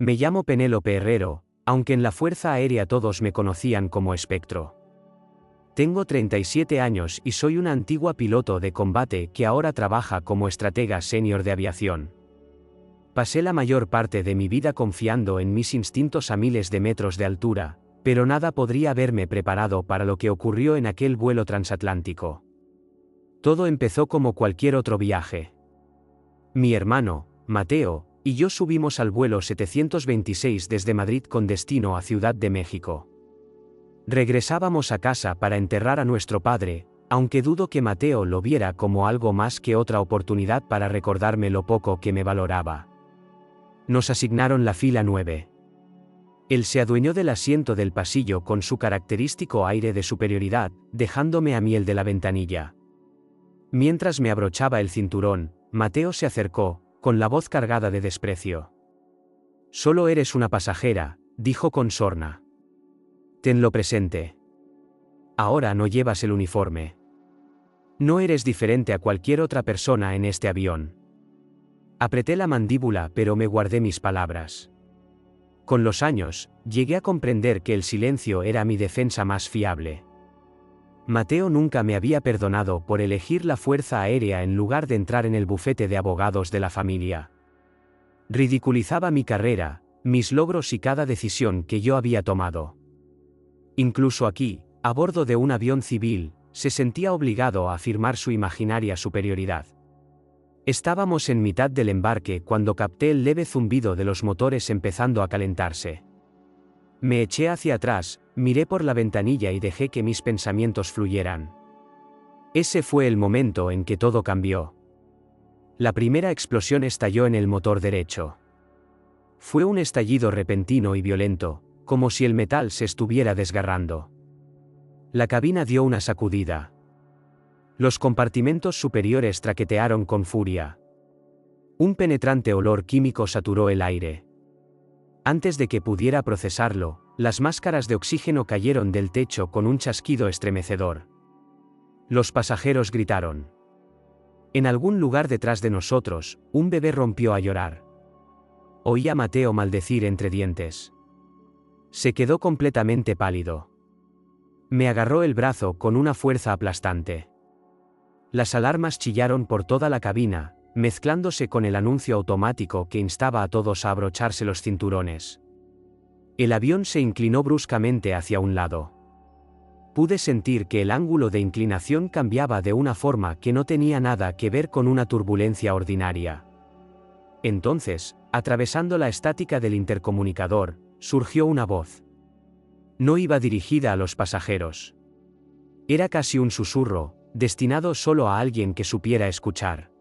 Me llamo Penélope Herrero, aunque en la Fuerza Aérea todos me conocían como Espectro. Tengo 37 años y soy una antigua piloto de combate que ahora trabaja como estratega senior de aviación. Pasé la mayor parte de mi vida confiando en mis instintos a miles de metros de altura, pero nada podría haberme preparado para lo que ocurrió en aquel vuelo transatlántico. Todo empezó como cualquier otro viaje. Mi hermano, Mateo, y yo subimos al vuelo 726 desde Madrid con destino a Ciudad de México. Regresábamos a casa para enterrar a nuestro padre, aunque dudo que Mateo lo viera como algo más que otra oportunidad para recordarme lo poco que me valoraba. Nos asignaron la fila 9. Él se adueñó del asiento del pasillo con su característico aire de superioridad, dejándome a mí el de la ventanilla. Mientras me abrochaba el cinturón, Mateo se acercó, con la voz cargada de desprecio. «Solo eres una pasajera», dijo con sorna. «Tenlo presente. Ahora no llevas el uniforme. No eres diferente a cualquier otra persona en este avión». Apreté la mandíbula pero me guardé mis palabras. Con los años, llegué a comprender que el silencio era mi defensa más fiable. Mateo nunca me había perdonado por elegir la Fuerza Aérea en lugar de entrar en el bufete de abogados de la familia. Ridiculizaba mi carrera, mis logros y cada decisión que yo había tomado. Incluso aquí, a bordo de un avión civil, se sentía obligado a afirmar su imaginaria superioridad. Estábamos en mitad del embarque cuando capté el leve zumbido de los motores empezando a calentarse. Me eché hacia atrás, miré por la ventanilla y dejé que mis pensamientos fluyeran. Ese fue el momento en que todo cambió. La primera explosión estalló en el motor derecho. Fue un estallido repentino y violento, como si el metal se estuviera desgarrando. La cabina dio una sacudida. Los compartimentos superiores traquetearon con furia. Un penetrante olor químico saturó el aire. Antes de que pudiera procesarlo, las máscaras de oxígeno cayeron del techo con un chasquido estremecedor. Los pasajeros gritaron. En algún lugar detrás de nosotros, un bebé rompió a llorar. Oí a Mateo maldecir entre dientes. Se quedó completamente pálido. Me agarró el brazo con una fuerza aplastante. Las alarmas chillaron por toda la cabina, mezclándose con el anuncio automático que instaba a todos a abrocharse los cinturones. El avión se inclinó bruscamente hacia un lado. Pude sentir que el ángulo de inclinación cambiaba de una forma que no tenía nada que ver con una turbulencia ordinaria. Entonces, atravesando la estática del intercomunicador, surgió una voz. No iba dirigida a los pasajeros. Era casi un susurro, destinado solo a alguien que supiera escuchar.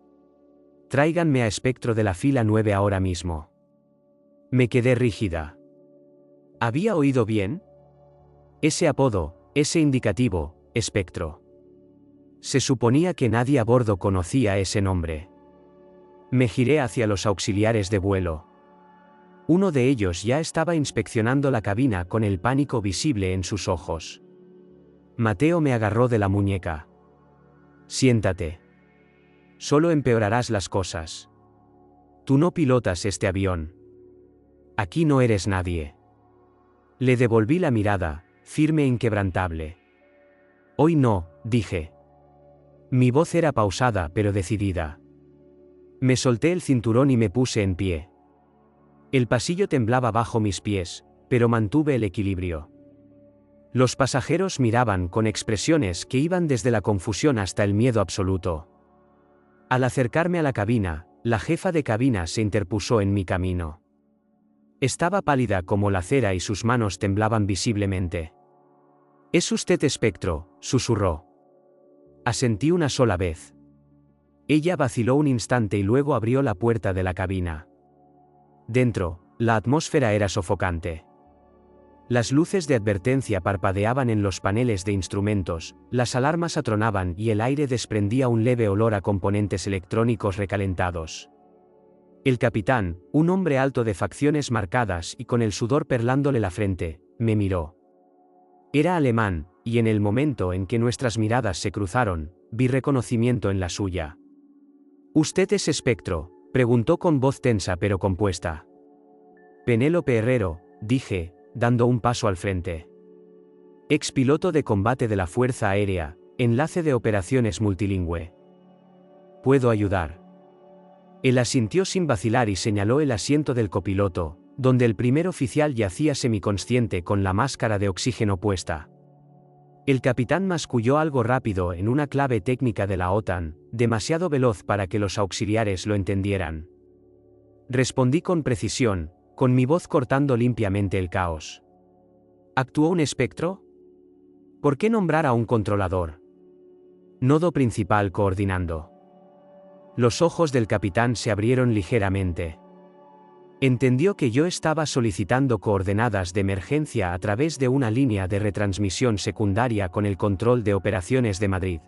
«Tráiganme a Espectro de la fila 9 ahora mismo». Me quedé rígida. ¿Había oído bien? Ese apodo, ese indicativo, Espectro. Se suponía que nadie a bordo conocía ese nombre. Me giré hacia los auxiliares de vuelo. Uno de ellos ya estaba inspeccionando la cabina con el pánico visible en sus ojos. Mateo me agarró de la muñeca. «Siéntate. Solo empeorarás las cosas. Tú no pilotas este avión. Aquí no eres nadie». Le devolví la mirada, firme e inquebrantable. «Hoy no», dije. Mi voz era pausada pero decidida. Me solté el cinturón y me puse en pie. El pasillo temblaba bajo mis pies, pero mantuve el equilibrio. Los pasajeros miraban con expresiones que iban desde la confusión hasta el miedo absoluto. Al acercarme a la cabina, la jefa de cabina se interpuso en mi camino. Estaba pálida como la cera y sus manos temblaban visiblemente. «¿Es usted Espectro?», susurró. Asentí una sola vez. Ella vaciló un instante y luego abrió la puerta de la cabina. Dentro, la atmósfera era sofocante. Las luces de advertencia parpadeaban en los paneles de instrumentos, las alarmas atronaban y el aire desprendía un leve olor a componentes electrónicos recalentados. El capitán, un hombre alto de facciones marcadas y con el sudor perlándole la frente, me miró. Era alemán, y en el momento en que nuestras miradas se cruzaron, vi reconocimiento en la suya. «¿Usted es Espectro?», preguntó con voz tensa pero compuesta. Penélope Herrero, dije, dando un paso al frente. Expiloto de combate de la Fuerza Aérea, enlace de operaciones multilingüe. ¿Puedo ayudar? Él asintió sin vacilar y señaló el asiento del copiloto, donde el primer oficial yacía semiconsciente con la máscara de oxígeno puesta. El capitán masculló algo rápido en una clave técnica de la OTAN, demasiado veloz para que los auxiliares lo entendieran. Respondí con precisión, con mi voz cortando limpiamente el caos. ¿Actuó un espectro? ¿Por qué nombrar a un controlador? Nodo principal coordinando. Los ojos del capitán se abrieron ligeramente. Entendió que yo estaba solicitando coordenadas de emergencia a través de una línea de retransmisión secundaria con el control de operaciones de Madrid.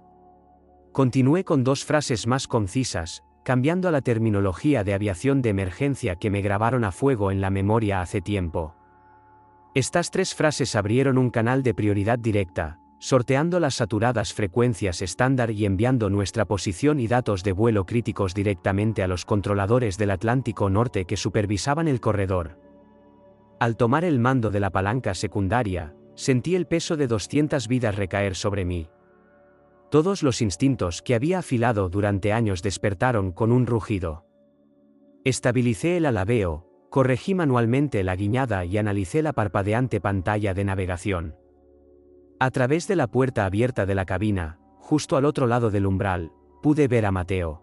Continué con 2 frases más concisas, cambiando a la terminología de aviación de emergencia que me grabaron a fuego en la memoria hace tiempo. Estas 3 frases abrieron un canal de prioridad directa, sorteando las saturadas frecuencias estándar y enviando nuestra posición y datos de vuelo críticos directamente a los controladores del Atlántico Norte que supervisaban el corredor. Al tomar el mando de la palanca secundaria, sentí el peso de 200 vidas recaer sobre mí. Todos los instintos que había afilado durante años despertaron con un rugido. Estabilicé el alabeo, corregí manualmente la guiñada y analicé la parpadeante pantalla de navegación. A través de la puerta abierta de la cabina, justo al otro lado del umbral, pude ver a Mateo.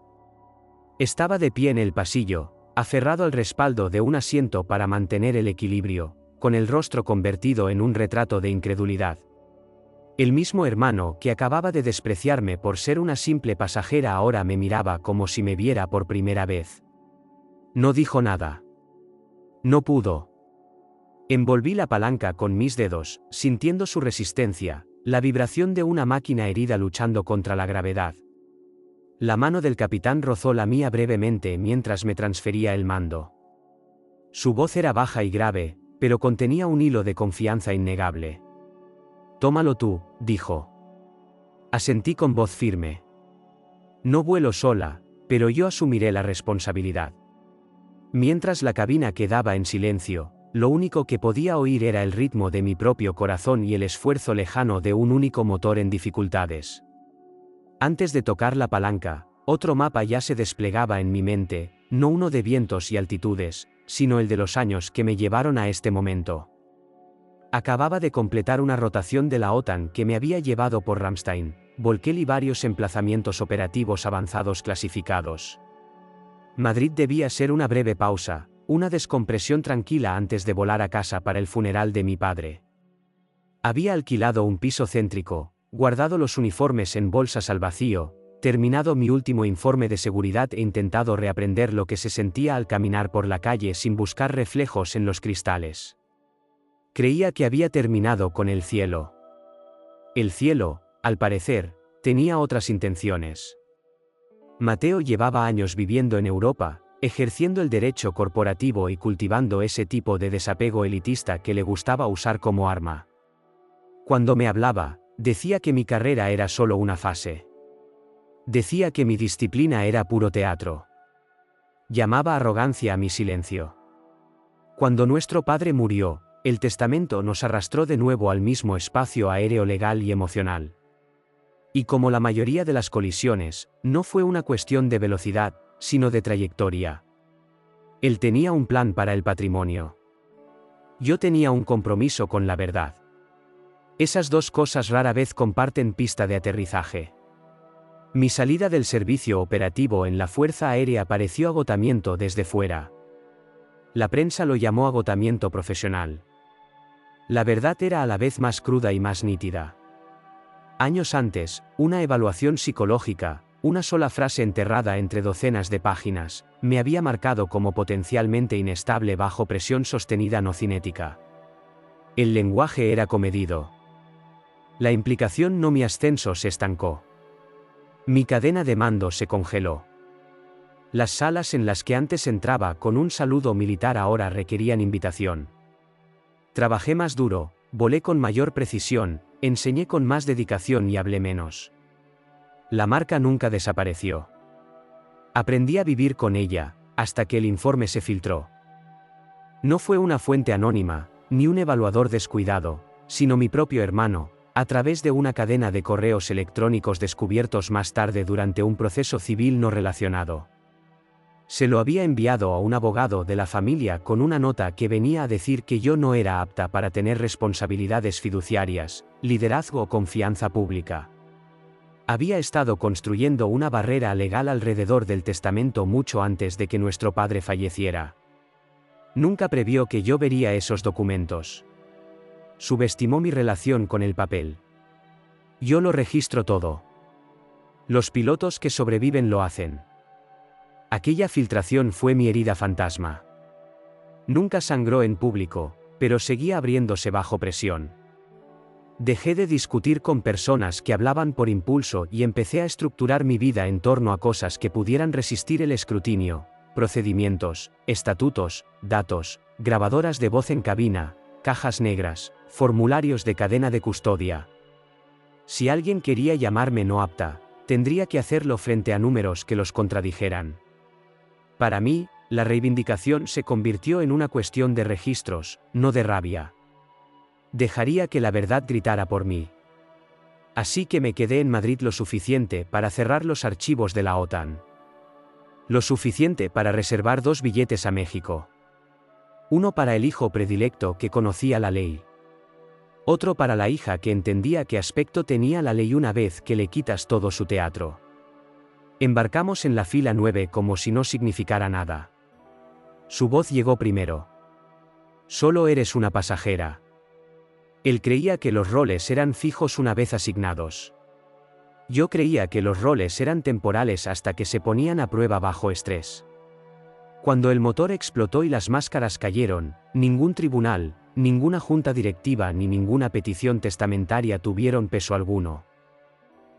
Estaba de pie en el pasillo, aferrado al respaldo de un asiento para mantener el equilibrio, con el rostro convertido en un retrato de incredulidad. El mismo hermano que acababa de despreciarme por ser una simple pasajera ahora me miraba como si me viera por primera vez. No dijo nada. No pudo. Envolví la palanca con mis dedos, sintiendo su resistencia, la vibración de una máquina herida luchando contra la gravedad. La mano del capitán rozó la mía brevemente mientras me transfería el mando. Su voz era baja y grave, pero contenía un hilo de confianza innegable. «Tómalo tú», dijo. Asentí con voz firme. No vuelo sola, pero yo asumiré la responsabilidad. Mientras la cabina quedaba en silencio, lo único que podía oír era el ritmo de mi propio corazón y el esfuerzo lejano de un único motor en dificultades. Antes de tocar la palanca, otro mapa ya se desplegaba en mi mente, no uno de vientos y altitudes, sino el de los años que me llevaron a este momento. Acababa de completar una rotación de la OTAN que me había llevado por Ramstein, Volkel y varios emplazamientos operativos avanzados clasificados. Madrid debía ser una breve pausa, una descompresión tranquila antes de volar a casa para el funeral de mi padre. Había alquilado un piso céntrico, guardado los uniformes en bolsas al vacío, terminado mi último informe de seguridad e intentado reaprender lo que se sentía al caminar por la calle sin buscar reflejos en los cristales. Creía que había terminado con el cielo. El cielo, al parecer, tenía otras intenciones. Mateo llevaba años viviendo en Europa, ejerciendo el derecho corporativo y cultivando ese tipo de desapego elitista que le gustaba usar como arma. Cuando me hablaba, decía que mi carrera era solo una fase. Decía que mi disciplina era puro teatro. Llamaba arrogancia a mi silencio. Cuando nuestro padre murió, el testamento nos arrastró de nuevo al mismo espacio aéreo legal y emocional. Y como la mayoría de las colisiones, no fue una cuestión de velocidad, sino de trayectoria. Él tenía un plan para el patrimonio. Yo tenía un compromiso con la verdad. Esas 2 cosas rara vez comparten pista de aterrizaje. Mi salida del servicio operativo en la Fuerza Aérea pareció agotamiento desde fuera. La prensa lo llamó agotamiento profesional. La verdad era a la vez más cruda y más nítida. Años antes, una evaluación psicológica, una sola frase enterrada entre docenas de páginas, me había marcado como potencialmente inestable bajo presión sostenida no cinética. El lenguaje era comedido. La implicación no mi ascenso se estancó. Mi cadena de mando se congeló. Las salas en las que antes entraba con un saludo militar ahora requerían invitación. Trabajé más duro, volé con mayor precisión, enseñé con más dedicación y hablé menos. La marca nunca desapareció. Aprendí a vivir con ella, hasta que el informe se filtró. No fue una fuente anónima, ni un evaluador descuidado, sino mi propio hermano, a través de una cadena de correos electrónicos descubiertos más tarde durante un proceso civil no relacionado. Se lo había enviado a un abogado de la familia con una nota que venía a decir que yo no era apta para tener responsabilidades fiduciarias, liderazgo o confianza pública. Había estado construyendo una barrera legal alrededor del testamento mucho antes de que nuestro padre falleciera. Nunca previó que yo vería esos documentos. Subestimó mi relación con el papel. Yo lo registro todo. Los pilotos que sobreviven lo hacen. Aquella filtración fue mi herida fantasma. Nunca sangró en público, pero seguía abriéndose bajo presión. Dejé de discutir con personas que hablaban por impulso y empecé a estructurar mi vida en torno a cosas que pudieran resistir el escrutinio: procedimientos, estatutos, datos, grabadoras de voz en cabina, cajas negras, formularios de cadena de custodia. Si alguien quería llamarme no apta, tendría que hacerlo frente a números que los contradijeran. Para mí, la reivindicación se convirtió en una cuestión de registros, no de rabia. Dejaría que la verdad gritara por mí. Así que me quedé en Madrid lo suficiente para cerrar los archivos de la OTAN. Lo suficiente para reservar 2 billetes a México. Uno para el hijo predilecto que conocía la ley. Otro para la hija que entendía qué aspecto tenía la ley una vez que le quitas todo su teatro. Embarcamos en la fila 9 como si no significara nada. Su voz llegó primero. Solo eres una pasajera. Él creía que los roles eran fijos una vez asignados. Yo creía que los roles eran temporales hasta que se ponían a prueba bajo estrés. Cuando el motor explotó y las máscaras cayeron, ningún tribunal, ninguna junta directiva ni ninguna petición testamentaria tuvieron peso alguno.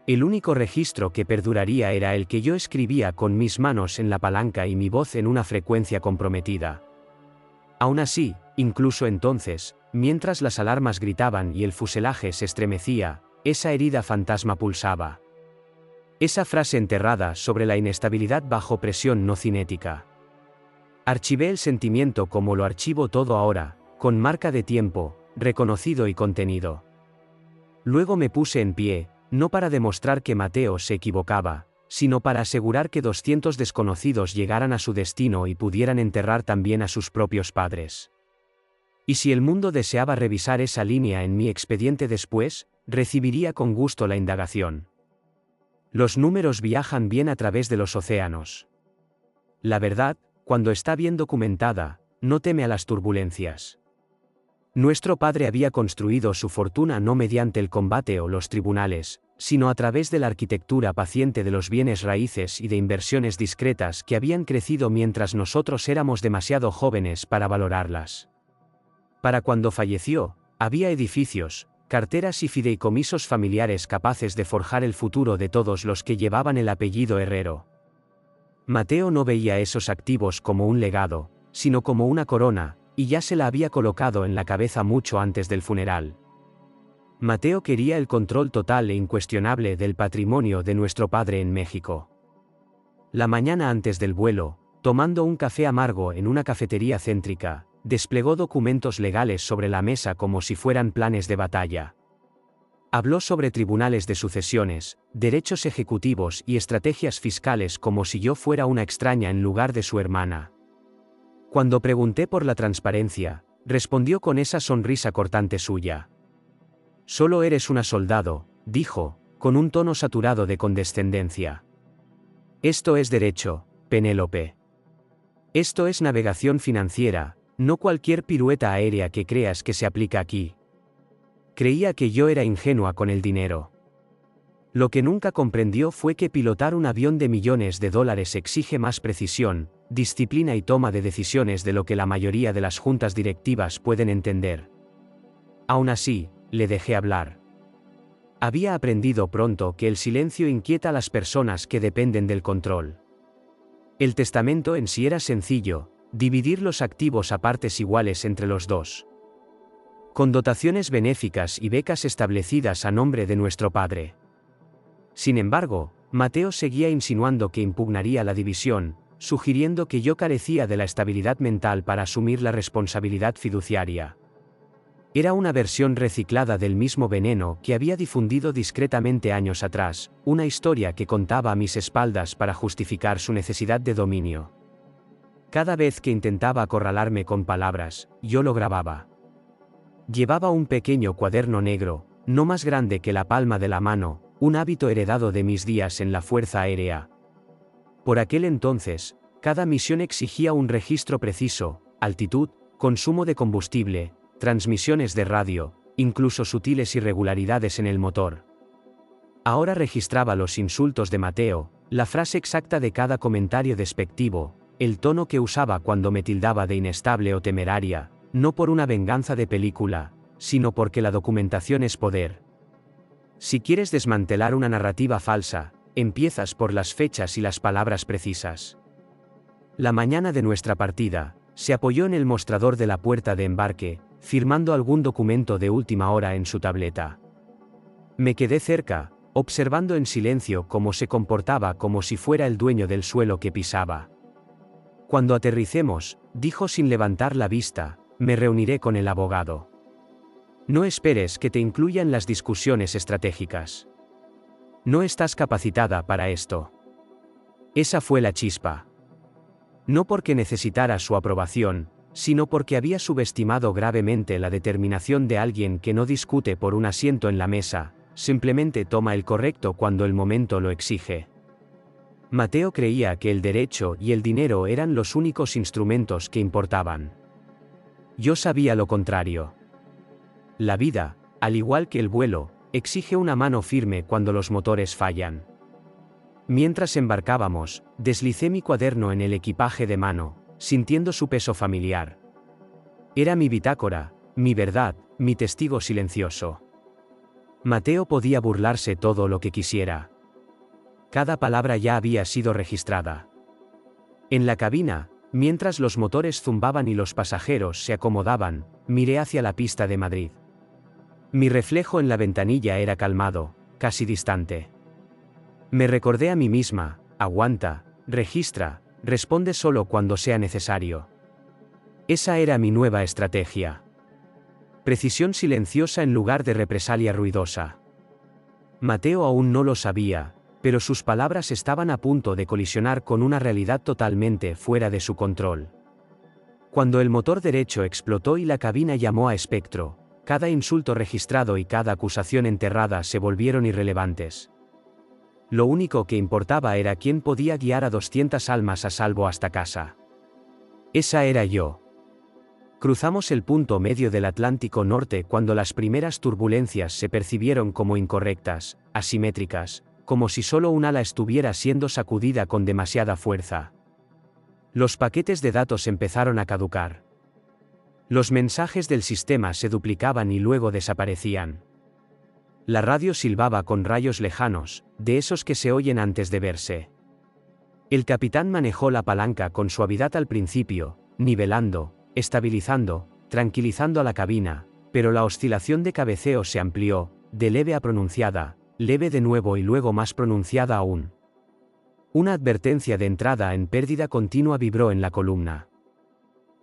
El único registro que perduraría era el que yo escribía con mis manos en la palanca y mi voz en una frecuencia comprometida. Aún así, incluso entonces, mientras las alarmas gritaban y el fuselaje se estremecía, esa herida fantasma pulsaba. Esa frase enterrada sobre la inestabilidad bajo presión no cinética. Archivé el sentimiento como lo archivo todo ahora, con marca de tiempo, reconocido y contenido. Luego me puse en pie, no para demostrar que Mateo se equivocaba, sino para asegurar que 200 desconocidos llegaran a su destino y pudieran enterrar también a sus propios padres. Y si el mundo deseaba revisar esa línea en mi expediente después, recibiría con gusto la indagación. Los números viajan bien a través de los océanos. La verdad, cuando está bien documentada, no teme a las turbulencias. Nuestro padre había construido su fortuna no mediante el combate o los tribunales, sino a través de la arquitectura paciente de los bienes raíces y de inversiones discretas que habían crecido mientras nosotros éramos demasiado jóvenes para valorarlas. Para cuando falleció, había edificios, carteras y fideicomisos familiares capaces de forjar el futuro de todos los que llevaban el apellido Herrero. Mateo no veía esos activos como un legado, sino como una corona, y ya se la había colocado en la cabeza mucho antes del funeral. Mateo quería el control total e incuestionable del patrimonio de nuestro padre en México. La mañana antes del vuelo, tomando un café amargo en una cafetería céntrica, desplegó documentos legales sobre la mesa como si fueran planes de batalla. Habló sobre tribunales de sucesiones, derechos ejecutivos y estrategias fiscales como si yo fuera una extraña en lugar de su hermana. Cuando pregunté por la transparencia, respondió con esa sonrisa cortante suya. Solo eres una soldado, dijo, con un tono saturado de condescendencia. Esto es derecho, Penélope. Esto es navegación financiera, no cualquier pirueta aérea que creas que se aplica aquí. Creía que yo era ingenua con el dinero. Lo que nunca comprendió fue que pilotar un avión de millones de dólares exige más precisión, disciplina y toma de decisiones de lo que la mayoría de las juntas directivas pueden entender. Aún así, le dejé hablar. Había aprendido pronto que el silencio inquieta a las personas que dependen del control. El testamento en sí era sencillo: dividir los activos a partes iguales entre los dos. Con dotaciones benéficas y becas establecidas a nombre de nuestro padre. Sin embargo, Mateo seguía insinuando que impugnaría la división, sugiriendo que yo carecía de la estabilidad mental para asumir la responsabilidad fiduciaria. Era una versión reciclada del mismo veneno que había difundido discretamente años atrás, una historia que contaba a mis espaldas para justificar su necesidad de dominio. Cada vez que intentaba acorralarme con palabras, yo lo grababa. Llevaba un pequeño cuaderno negro, no más grande que la palma de la mano, un hábito heredado de mis días en la Fuerza Aérea. Por aquel entonces, cada misión exigía un registro preciso: altitud, consumo de combustible, transmisiones de radio, incluso sutiles irregularidades en el motor. Ahora registraba los insultos de Mateo, la frase exacta de cada comentario despectivo, el tono que usaba cuando me tildaba de inestable o temeraria, no por una venganza de película, sino porque la documentación es poder. Si quieres desmantelar una narrativa falsa, empiezas por las fechas y las palabras precisas. La mañana de nuestra partida, se apoyó en el mostrador de la puerta de embarque, firmando algún documento de última hora en su tableta. Me quedé cerca, observando en silencio cómo se comportaba como si fuera el dueño del suelo que pisaba. Cuando aterricemos, dijo sin levantar la vista, me reuniré con el abogado. No esperes que te incluya en las discusiones estratégicas. No estás capacitada para esto. Esa fue la chispa. No porque necesitara su aprobación, sino porque había subestimado gravemente la determinación de alguien que no discute por un asiento en la mesa, simplemente toma el correcto cuando el momento lo exige. Mateo creía que el derecho y el dinero eran los únicos instrumentos que importaban. Yo sabía lo contrario. La vida, al igual que el vuelo, exige una mano firme cuando los motores fallan. Mientras embarcábamos, deslicé mi cuaderno en el equipaje de mano, sintiendo su peso familiar. Era mi bitácora, mi verdad, mi testigo silencioso. Mateo podía burlarse todo lo que quisiera. Cada palabra ya había sido registrada. En la cabina, mientras los motores zumbaban y los pasajeros se acomodaban, miré hacia la pista de Madrid. Mi reflejo en la ventanilla era calmado, casi distante. Me recordé a mí misma: aguanta, registra, responde solo cuando sea necesario. Esa era mi nueva estrategia. Precisión silenciosa en lugar de represalia ruidosa. Mateo aún no lo sabía, pero sus palabras estaban a punto de colisionar con una realidad totalmente fuera de su control. Cuando el motor derecho explotó y la cabina llamó a espectro, cada insulto registrado y cada acusación enterrada se volvieron irrelevantes. Lo único que importaba era quién podía guiar a 200 almas a salvo hasta casa. Esa era yo. Cruzamos el punto medio del Atlántico Norte cuando las primeras turbulencias se percibieron como incorrectas, asimétricas, como si solo un ala estuviera siendo sacudida con demasiada fuerza. Los paquetes de datos empezaron a caducar. Los mensajes del sistema se duplicaban y luego desaparecían. La radio silbaba con rayos lejanos, de esos que se oyen antes de verse. El capitán manejó la palanca con suavidad al principio, nivelando, estabilizando, tranquilizando a la cabina, pero la oscilación de cabeceo se amplió, de leve a pronunciada, leve de nuevo y luego más pronunciada aún. Una advertencia de entrada en pérdida continua vibró en la columna.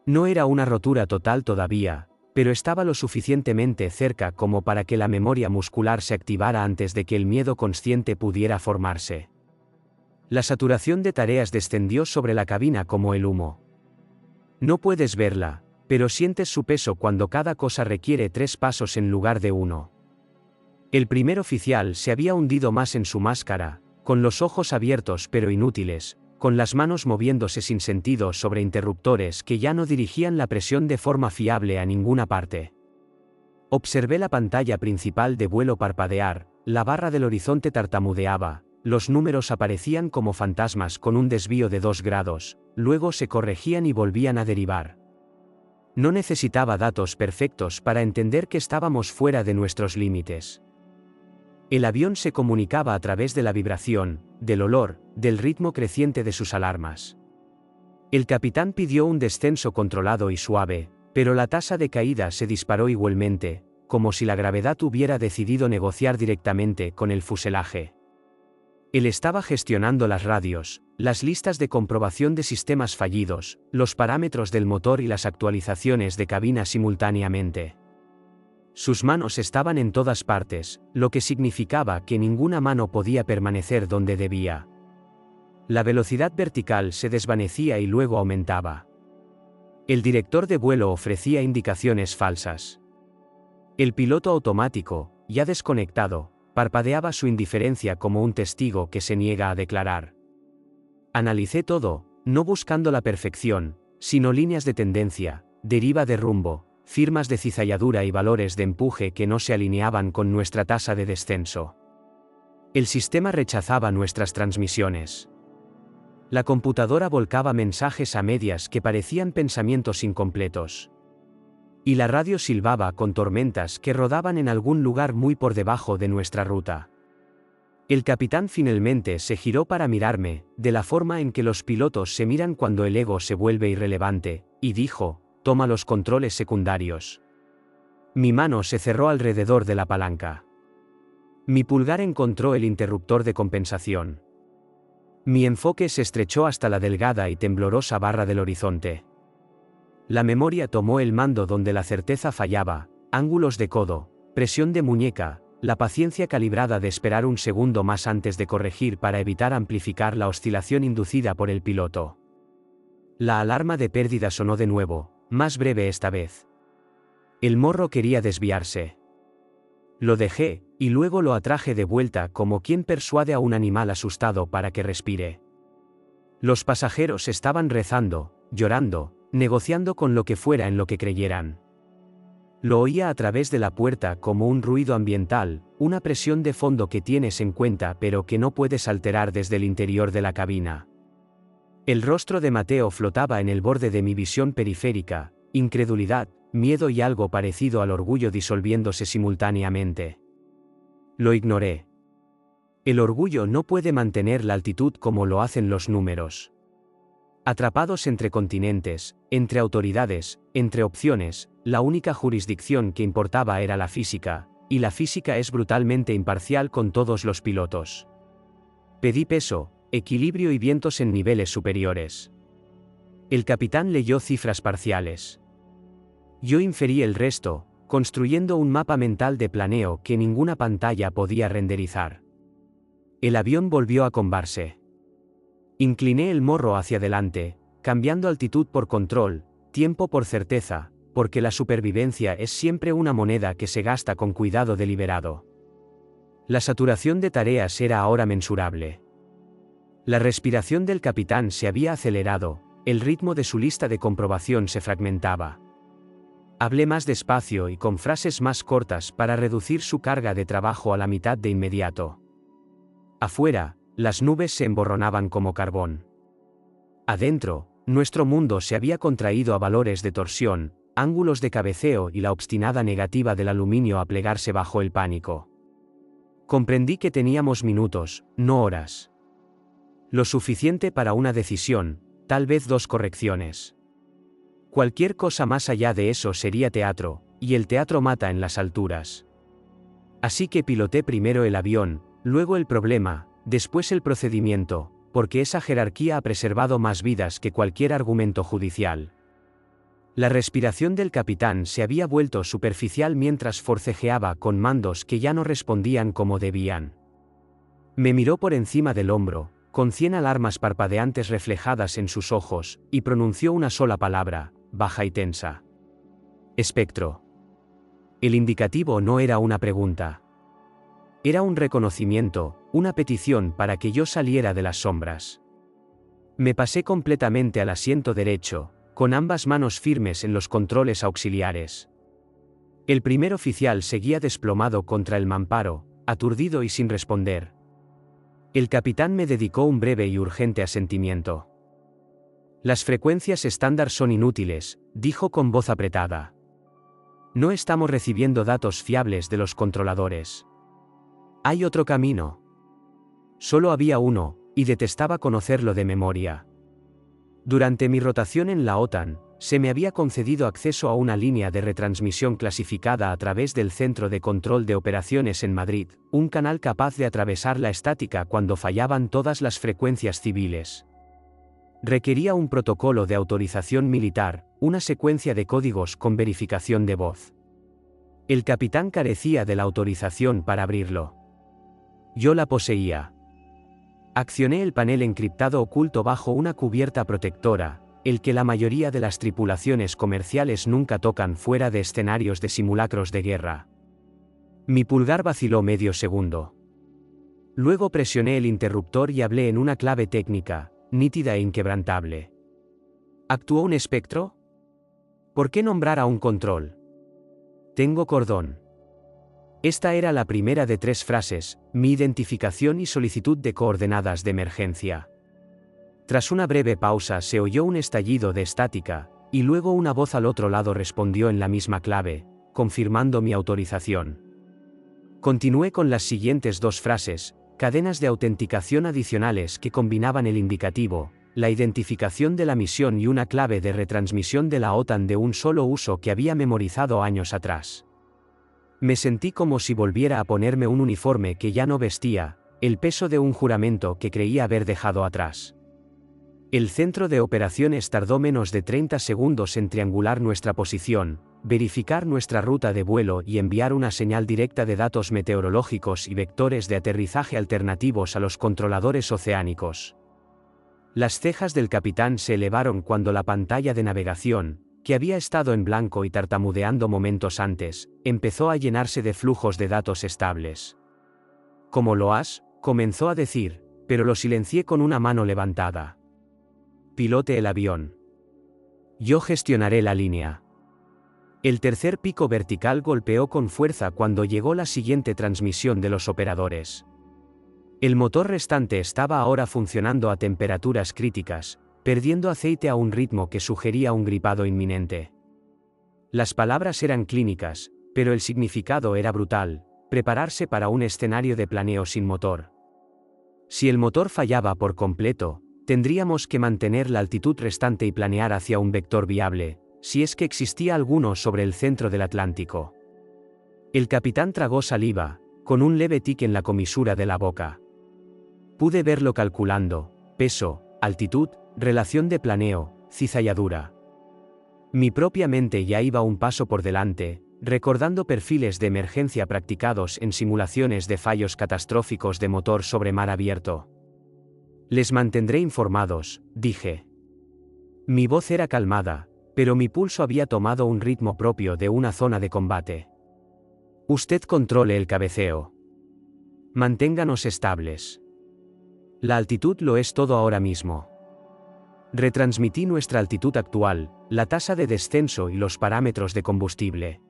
No era una rotura total todavía, pero estaba lo suficientemente cerca como para que la memoria muscular se activara antes de que el miedo consciente pudiera formarse. La saturación de tareas descendió sobre la cabina como el humo. No puedes verla, pero sientes su peso cuando cada cosa requiere 3 pasos en lugar de 1. El primer oficial se había hundido más en su máscara, con los ojos abiertos pero inútiles, con las manos moviéndose sin sentido sobre interruptores que ya no dirigían la presión de forma fiable a ninguna parte. Observé la pantalla principal de vuelo parpadear, la barra del horizonte tartamudeaba, los números aparecían como fantasmas con un desvío de 2 grados, luego se corregían y volvían a derivar. No necesitaba datos perfectos para entender que estábamos fuera de nuestros límites. El avión se comunicaba a través de la vibración, del olor, del ritmo creciente de sus alarmas. El capitán pidió un descenso controlado y suave, pero la tasa de caída se disparó igualmente, como si la gravedad hubiera decidido negociar directamente con el fuselaje. Él estaba gestionando las radios, las listas de comprobación de sistemas fallidos, los parámetros del motor y las actualizaciones de cabina simultáneamente. Sus manos estaban en todas partes, lo que significaba que ninguna mano podía permanecer donde debía. La velocidad vertical se desvanecía y luego aumentaba. El director de vuelo ofrecía indicaciones falsas. El piloto automático, ya desconectado, parpadeaba su indiferencia como un testigo que se niega a declarar. Analicé todo, no buscando la perfección, sino líneas de tendencia, deriva de rumbo, firmas de cizalladura y valores de empuje que no se alineaban con nuestra tasa de descenso. El sistema rechazaba nuestras transmisiones. La computadora volcaba mensajes a medias que parecían pensamientos incompletos. Y la radio silbaba con tormentas que rodaban en algún lugar muy por debajo de nuestra ruta. El capitán finalmente se giró para mirarme, de la forma en que los pilotos se miran cuando el ego se vuelve irrelevante, y dijo: «Toma los controles secundarios». Mi mano se cerró alrededor de la palanca. Mi pulgar encontró el interruptor de compensación. Mi enfoque se estrechó hasta la delgada y temblorosa barra del horizonte. La memoria tomó el mando donde la certeza fallaba, ángulos de codo, presión de muñeca, la paciencia calibrada de esperar un segundo más antes de corregir para evitar amplificar la oscilación inducida por el piloto. La alarma de pérdida sonó de nuevo, más breve esta vez. El morro quería desviarse. Lo dejé, y luego lo atraje de vuelta como quien persuade a un animal asustado para que respire. Los pasajeros estaban rezando, llorando, negociando con lo que fuera en lo que creyeran. Lo oía a través de la puerta como un ruido ambiental, una presión de fondo que tienes en cuenta pero que no puedes alterar desde el interior de la cabina. El rostro de Mateo flotaba en el borde de mi visión periférica, incredulidad, miedo y algo parecido al orgullo disolviéndose simultáneamente. Lo ignoré. El orgullo no puede mantener la altitud como lo hacen los números. Atrapados entre continentes, entre autoridades, entre opciones, la única jurisdicción que importaba era la física, y la física es brutalmente imparcial con todos los pilotos. Pedí peso, equilibrio y vientos en niveles superiores. El capitán leyó cifras parciales. Yo inferí el resto, construyendo un mapa mental de planeo que ninguna pantalla podía renderizar. El avión volvió a combarse. Incliné el morro hacia adelante, cambiando altitud por control, tiempo por certeza, porque la supervivencia es siempre una moneda que se gasta con cuidado deliberado. La saturación de tareas era ahora mensurable. La respiración del capitán se había acelerado, el ritmo de su lista de comprobación se fragmentaba. Hablé más despacio y con frases más cortas para reducir su carga de trabajo a la mitad de inmediato. Afuera, las nubes se emborronaban como carbón. Adentro, nuestro mundo se había contraído a valores de torsión, ángulos de cabeceo y la obstinada negativa del aluminio a plegarse bajo el pánico. Comprendí que teníamos minutos, no horas. Lo suficiente para una decisión, tal vez 2 correcciones. Cualquier cosa más allá de eso sería teatro, y el teatro mata en las alturas. Así que piloté primero el avión, luego el problema, después el procedimiento, porque esa jerarquía ha preservado más vidas que cualquier argumento judicial. La respiración del capitán se había vuelto superficial mientras forcejeaba con mandos que ya no respondían como debían. Me miró por encima del hombro, con 100 alarmas parpadeantes reflejadas en sus ojos, y pronunció una sola palabra, baja y tensa. Espectro. El indicativo no era una pregunta. Era un reconocimiento, una petición para que yo saliera de las sombras. Me pasé completamente al asiento derecho, con ambas manos firmes en los controles auxiliares. El primer oficial seguía desplomado contra el mamparo, aturdido y sin responder. El capitán me dedicó un breve y urgente asentimiento. Las frecuencias estándar son inútiles, dijo con voz apretada. No estamos recibiendo datos fiables de los controladores. Hay otro camino. Solo había uno, y detestaba conocerlo de memoria. Durante mi rotación en la OTAN, Se me había concedido acceso a una línea de retransmisión clasificada a través del Centro de Control de Operaciones en Madrid, un canal capaz de atravesar la estática cuando fallaban todas las frecuencias civiles. Requería un protocolo de autorización militar, una secuencia de códigos con verificación de voz. El capitán carecía de la autorización para abrirlo. Yo la poseía. Accioné el panel encriptado oculto bajo una cubierta protectora, el que la mayoría de las tripulaciones comerciales nunca tocan fuera de escenarios de simulacros de guerra. Mi pulgar vaciló medio segundo. Luego presioné el interruptor y hablé en una clave técnica, nítida e inquebrantable. ¿Actuó un espectro? ¿Por qué nombrar a un control? Tengo cordón. Esta era la primera de 3 frases, mi identificación y solicitud de coordenadas de emergencia. Tras una breve pausa se oyó un estallido de estática, y luego una voz al otro lado respondió en la misma clave, confirmando mi autorización. Continué con las siguientes 2 frases, cadenas de autenticación adicionales que combinaban el indicativo, la identificación de la misión y una clave de retransmisión de la OTAN de un solo uso que había memorizado años atrás. Me sentí como si volviera a ponerme un uniforme que ya no vestía, el peso de un juramento que creía haber dejado atrás. El centro de operaciones tardó menos de 30 segundos en triangular nuestra posición, verificar nuestra ruta de vuelo y enviar una señal directa de datos meteorológicos y vectores de aterrizaje alternativos a los controladores oceánicos. Las cejas del capitán se elevaron cuando la pantalla de navegación, que había estado en blanco y tartamudeando momentos antes, empezó a llenarse de flujos de datos estables. «¿Cómo lo has?», comenzó a decir, pero lo silencié con una mano levantada. «Pilote el avión. Yo gestionaré la línea». El tercer pico vertical golpeó con fuerza cuando llegó la siguiente transmisión de los operadores. El motor restante estaba ahora funcionando a temperaturas críticas, perdiendo aceite a un ritmo que sugería un gripado inminente. Las palabras eran clínicas, pero el significado era brutal: prepararse para un escenario de planeo sin motor. Si el motor fallaba por completo, tendríamos que mantener la altitud restante y planear hacia un vector viable, si es que existía alguno sobre el centro del Atlántico. El capitán tragó saliva, con un leve tic en la comisura de la boca. Pude verlo calculando: peso, altitud, relación de planeo, cizalladura. Mi propia mente ya iba un paso por delante, recordando perfiles de emergencia practicados en simulaciones de fallos catastróficos de motor sobre mar abierto. «Les mantendré informados», dije. Mi voz era calmada, pero mi pulso había tomado un ritmo propio de una zona de combate. «Usted controle el cabeceo. Manténganos estables. La altitud lo es todo ahora mismo». Retransmití nuestra altitud actual, la tasa de descenso y los parámetros de combustible.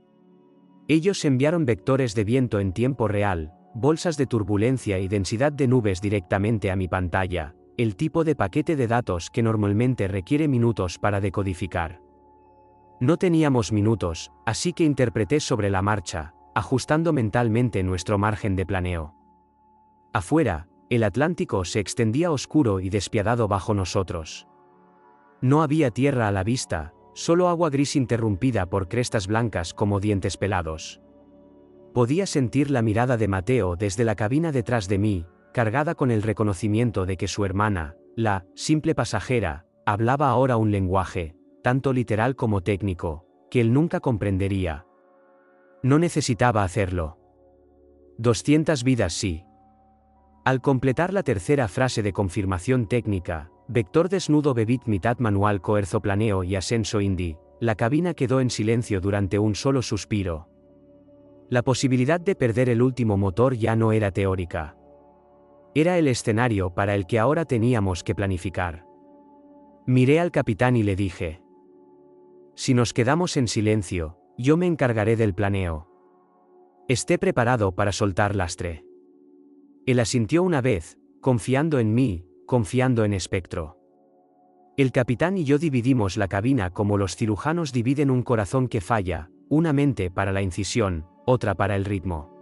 Ellos enviaron vectores de viento en tiempo real, bolsas de turbulencia y densidad de nubes directamente a mi pantalla, el tipo de paquete de datos que normalmente requiere minutos para decodificar. No teníamos minutos, así que interpreté sobre la marcha, ajustando mentalmente nuestro margen de planeo. Afuera, el Atlántico se extendía oscuro y despiadado bajo nosotros. No había tierra a la vista, solo agua gris interrumpida por crestas blancas como dientes pelados. Podía sentir la mirada de Mateo desde la cabina detrás de mí, cargada con el reconocimiento de que su hermana, la simple pasajera, hablaba ahora un lenguaje, tanto literal como técnico, que él nunca comprendería. No necesitaba hacerlo. 200 vidas sí. Al completar la tercera frase de confirmación técnica, vector desnudo bebit mitad manual coerzo planeo y ascenso Indy, la cabina quedó en silencio durante un solo suspiro. La posibilidad de perder el último motor ya no era teórica. Era el escenario para el que ahora teníamos que planificar. Miré al capitán y le dije: «Si nos quedamos en silencio, yo me encargaré del planeo. Esté preparado para soltar lastre». Él asintió una vez, confiando en mí, confiando en Spectro. El capitán y yo dividimos la cabina como los cirujanos dividen un corazón que falla, una mente para la incisión, otra para el ritmo.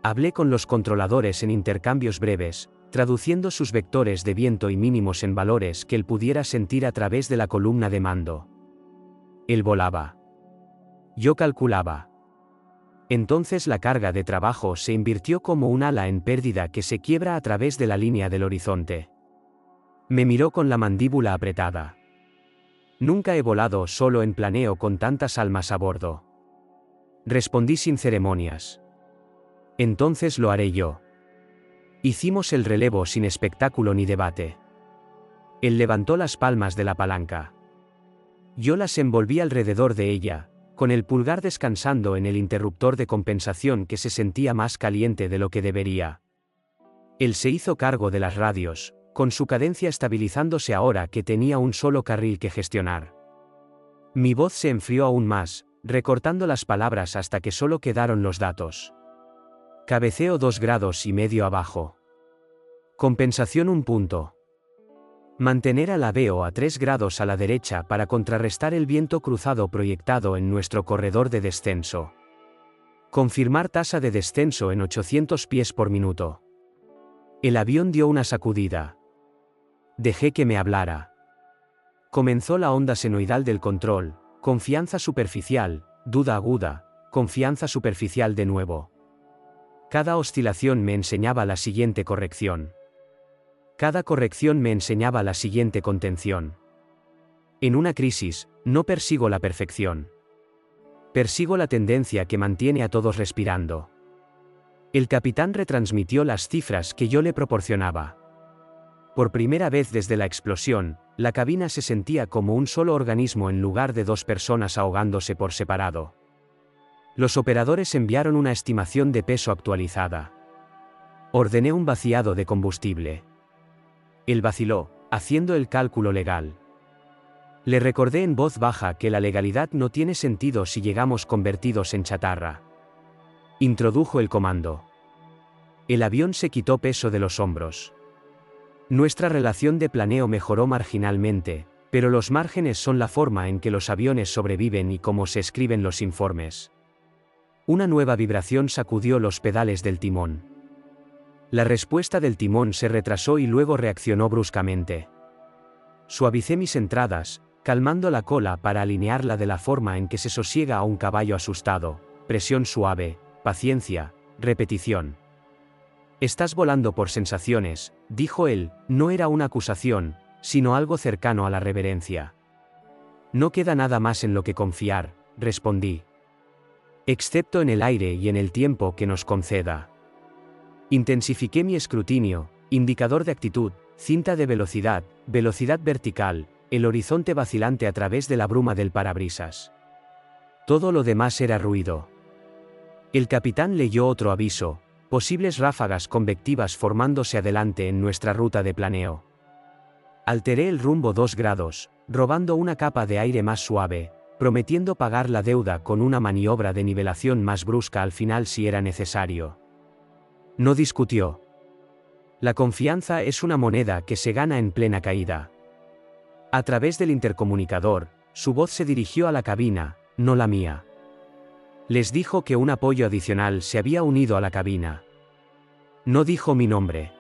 Hablé con los controladores en intercambios breves, traduciendo sus vectores de viento y mínimos en valores que él pudiera sentir a través de la columna de mando. Él volaba. Yo calculaba. Entonces la carga de trabajo se invirtió como un ala en pérdida que se quiebra a través de la línea del horizonte. Me miró con la mandíbula apretada. Nunca he volado solo en planeo con tantas almas a bordo. Respondí sin ceremonias. Entonces lo haré yo. Hicimos el relevo sin espectáculo ni debate. Él levantó las palmas de la palanca. Yo las envolví alrededor de ella, con el pulgar descansando en el interruptor de compensación que se sentía más caliente de lo que debería. Él se hizo cargo de las radios, con su cadencia estabilizándose ahora que tenía un solo carril que gestionar. Mi voz se enfrió aún más, recortando las palabras hasta que solo quedaron los datos. Cabeceo 2,5 grados abajo. Compensación 1 punto. Mantener al aveo a 3 grados a la derecha para contrarrestar el viento cruzado proyectado en nuestro corredor de descenso. Confirmar tasa de descenso en 800 pies por minuto. El avión dio una sacudida. Dejé que me hablara. Comenzó la onda senoidal del control, confianza superficial, duda aguda, confianza superficial de nuevo. Cada oscilación me enseñaba la siguiente corrección. Cada corrección me enseñaba la siguiente contención. En una crisis, no persigo la perfección. Persigo la tendencia que mantiene a todos respirando. El capitán retransmitió las cifras que yo le proporcionaba. Por primera vez desde la explosión, la cabina se sentía como un solo organismo en lugar de 2 personas ahogándose por separado. Los operadores enviaron una estimación de peso actualizada. Ordené un vaciado de combustible. Él vaciló, haciendo el cálculo legal. Le recordé en voz baja que la legalidad no tiene sentido si llegamos convertidos en chatarra. Introdujo el comando. El avión se quitó peso de los hombros. Nuestra relación de planeo mejoró marginalmente, pero los márgenes son la forma en que los aviones sobreviven y cómo se escriben los informes. Una nueva vibración sacudió los pedales del timón. La respuesta del timón se retrasó y luego reaccionó bruscamente. Suavicé mis entradas, calmando la cola para alinearla de la forma en que se sosiega a un caballo asustado, presión suave, paciencia, repetición. Estás volando por sensaciones, dijo él, no era una acusación, sino algo cercano a la reverencia. No queda nada más en lo que confiar, respondí. Excepto en el aire y en el tiempo que nos conceda. Intensifiqué mi escrutinio, indicador de actitud, cinta de velocidad, velocidad vertical, el horizonte vacilante a través de la bruma del parabrisas. Todo lo demás era ruido. El capitán leyó otro aviso, posibles ráfagas convectivas formándose adelante en nuestra ruta de planeo. Alteré el rumbo 2 grados, robando una capa de aire más suave, prometiendo pagar la deuda con una maniobra de nivelación más brusca al final si era necesario. No discutió. La confianza es una moneda que se gana en plena caída. A través del intercomunicador, su voz se dirigió a la cabina, no la mía. Les dijo que un apoyo adicional se había unido a la cabina. No dijo mi nombre.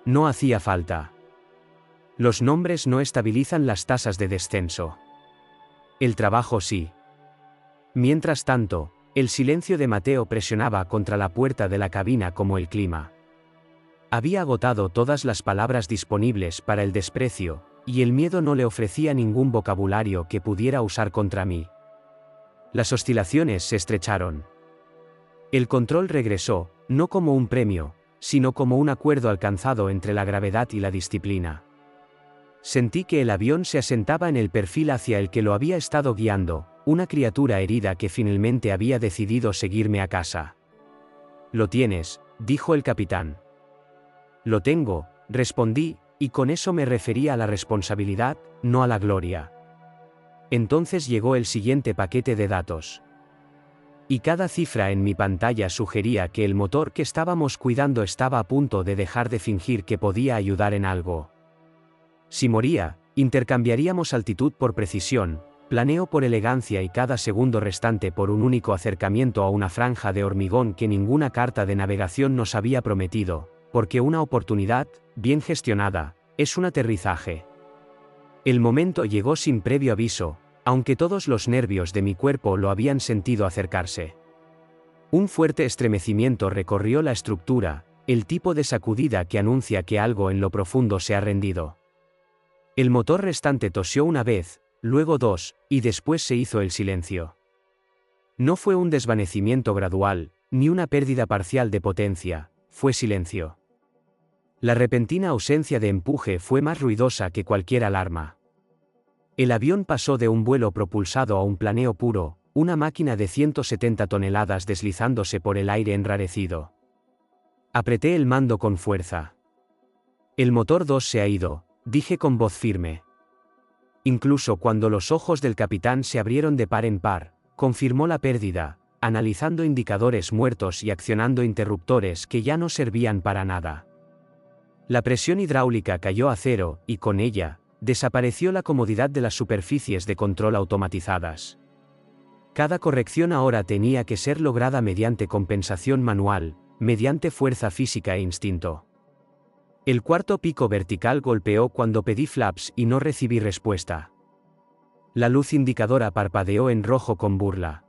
No hacía falta. Los nombres no estabilizan las tasas de descenso. El trabajo sí. Mientras tanto, el silencio de Mateo presionaba contra la puerta de la cabina como el clima. Había agotado todas las palabras disponibles para el desprecio, y el miedo no le ofrecía ningún vocabulario que pudiera usar contra mí. Las oscilaciones se estrecharon. El control regresó, no como un premio, sino como un acuerdo alcanzado entre la gravedad y la disciplina. Sentí que el avión se asentaba en el perfil hacia el que lo había estado guiando, una criatura herida que finalmente había decidido seguirme a casa. Lo tienes, dijo el capitán. Lo tengo, respondí, y con eso me refería a la responsabilidad, no a la gloria. Entonces llegó el siguiente paquete de datos. Y cada cifra en mi pantalla sugería que el motor que estábamos cuidando estaba a punto de dejar de fingir que podía ayudar en algo. Si moría, intercambiaríamos altitud por precisión, planeo por elegancia y cada segundo restante por un único acercamiento a una franja de hormigón que ninguna carta de navegación nos había prometido, porque una oportunidad, bien gestionada, es un aterrizaje. El momento llegó sin previo aviso, aunque todos los nervios de mi cuerpo lo habían sentido acercarse. Un fuerte estremecimiento recorrió la estructura, el tipo de sacudida que anuncia que algo en lo profundo se ha rendido. El motor restante tosió una vez, luego dos, y después se hizo el silencio. No fue un desvanecimiento gradual, ni una pérdida parcial de potencia, fue silencio. La repentina ausencia de empuje fue más ruidosa que cualquier alarma. El avión pasó de un vuelo propulsado a un planeo puro, una máquina de 170 toneladas deslizándose por el aire enrarecido. Apreté el mando con fuerza. El motor 2 se ha ido, dije con voz firme. Incluso cuando los ojos del capitán se abrieron de par en par, confirmó la pérdida, analizando indicadores muertos y accionando interruptores que ya no servían para nada. La presión hidráulica cayó a cero, y con ella, desapareció la comodidad de las superficies de control automatizadas. Cada corrección ahora tenía que ser lograda mediante compensación manual, mediante fuerza física e instinto. El cuarto pico vertical golpeó cuando pedí flaps y no recibí respuesta. La luz indicadora parpadeó en rojo con burla.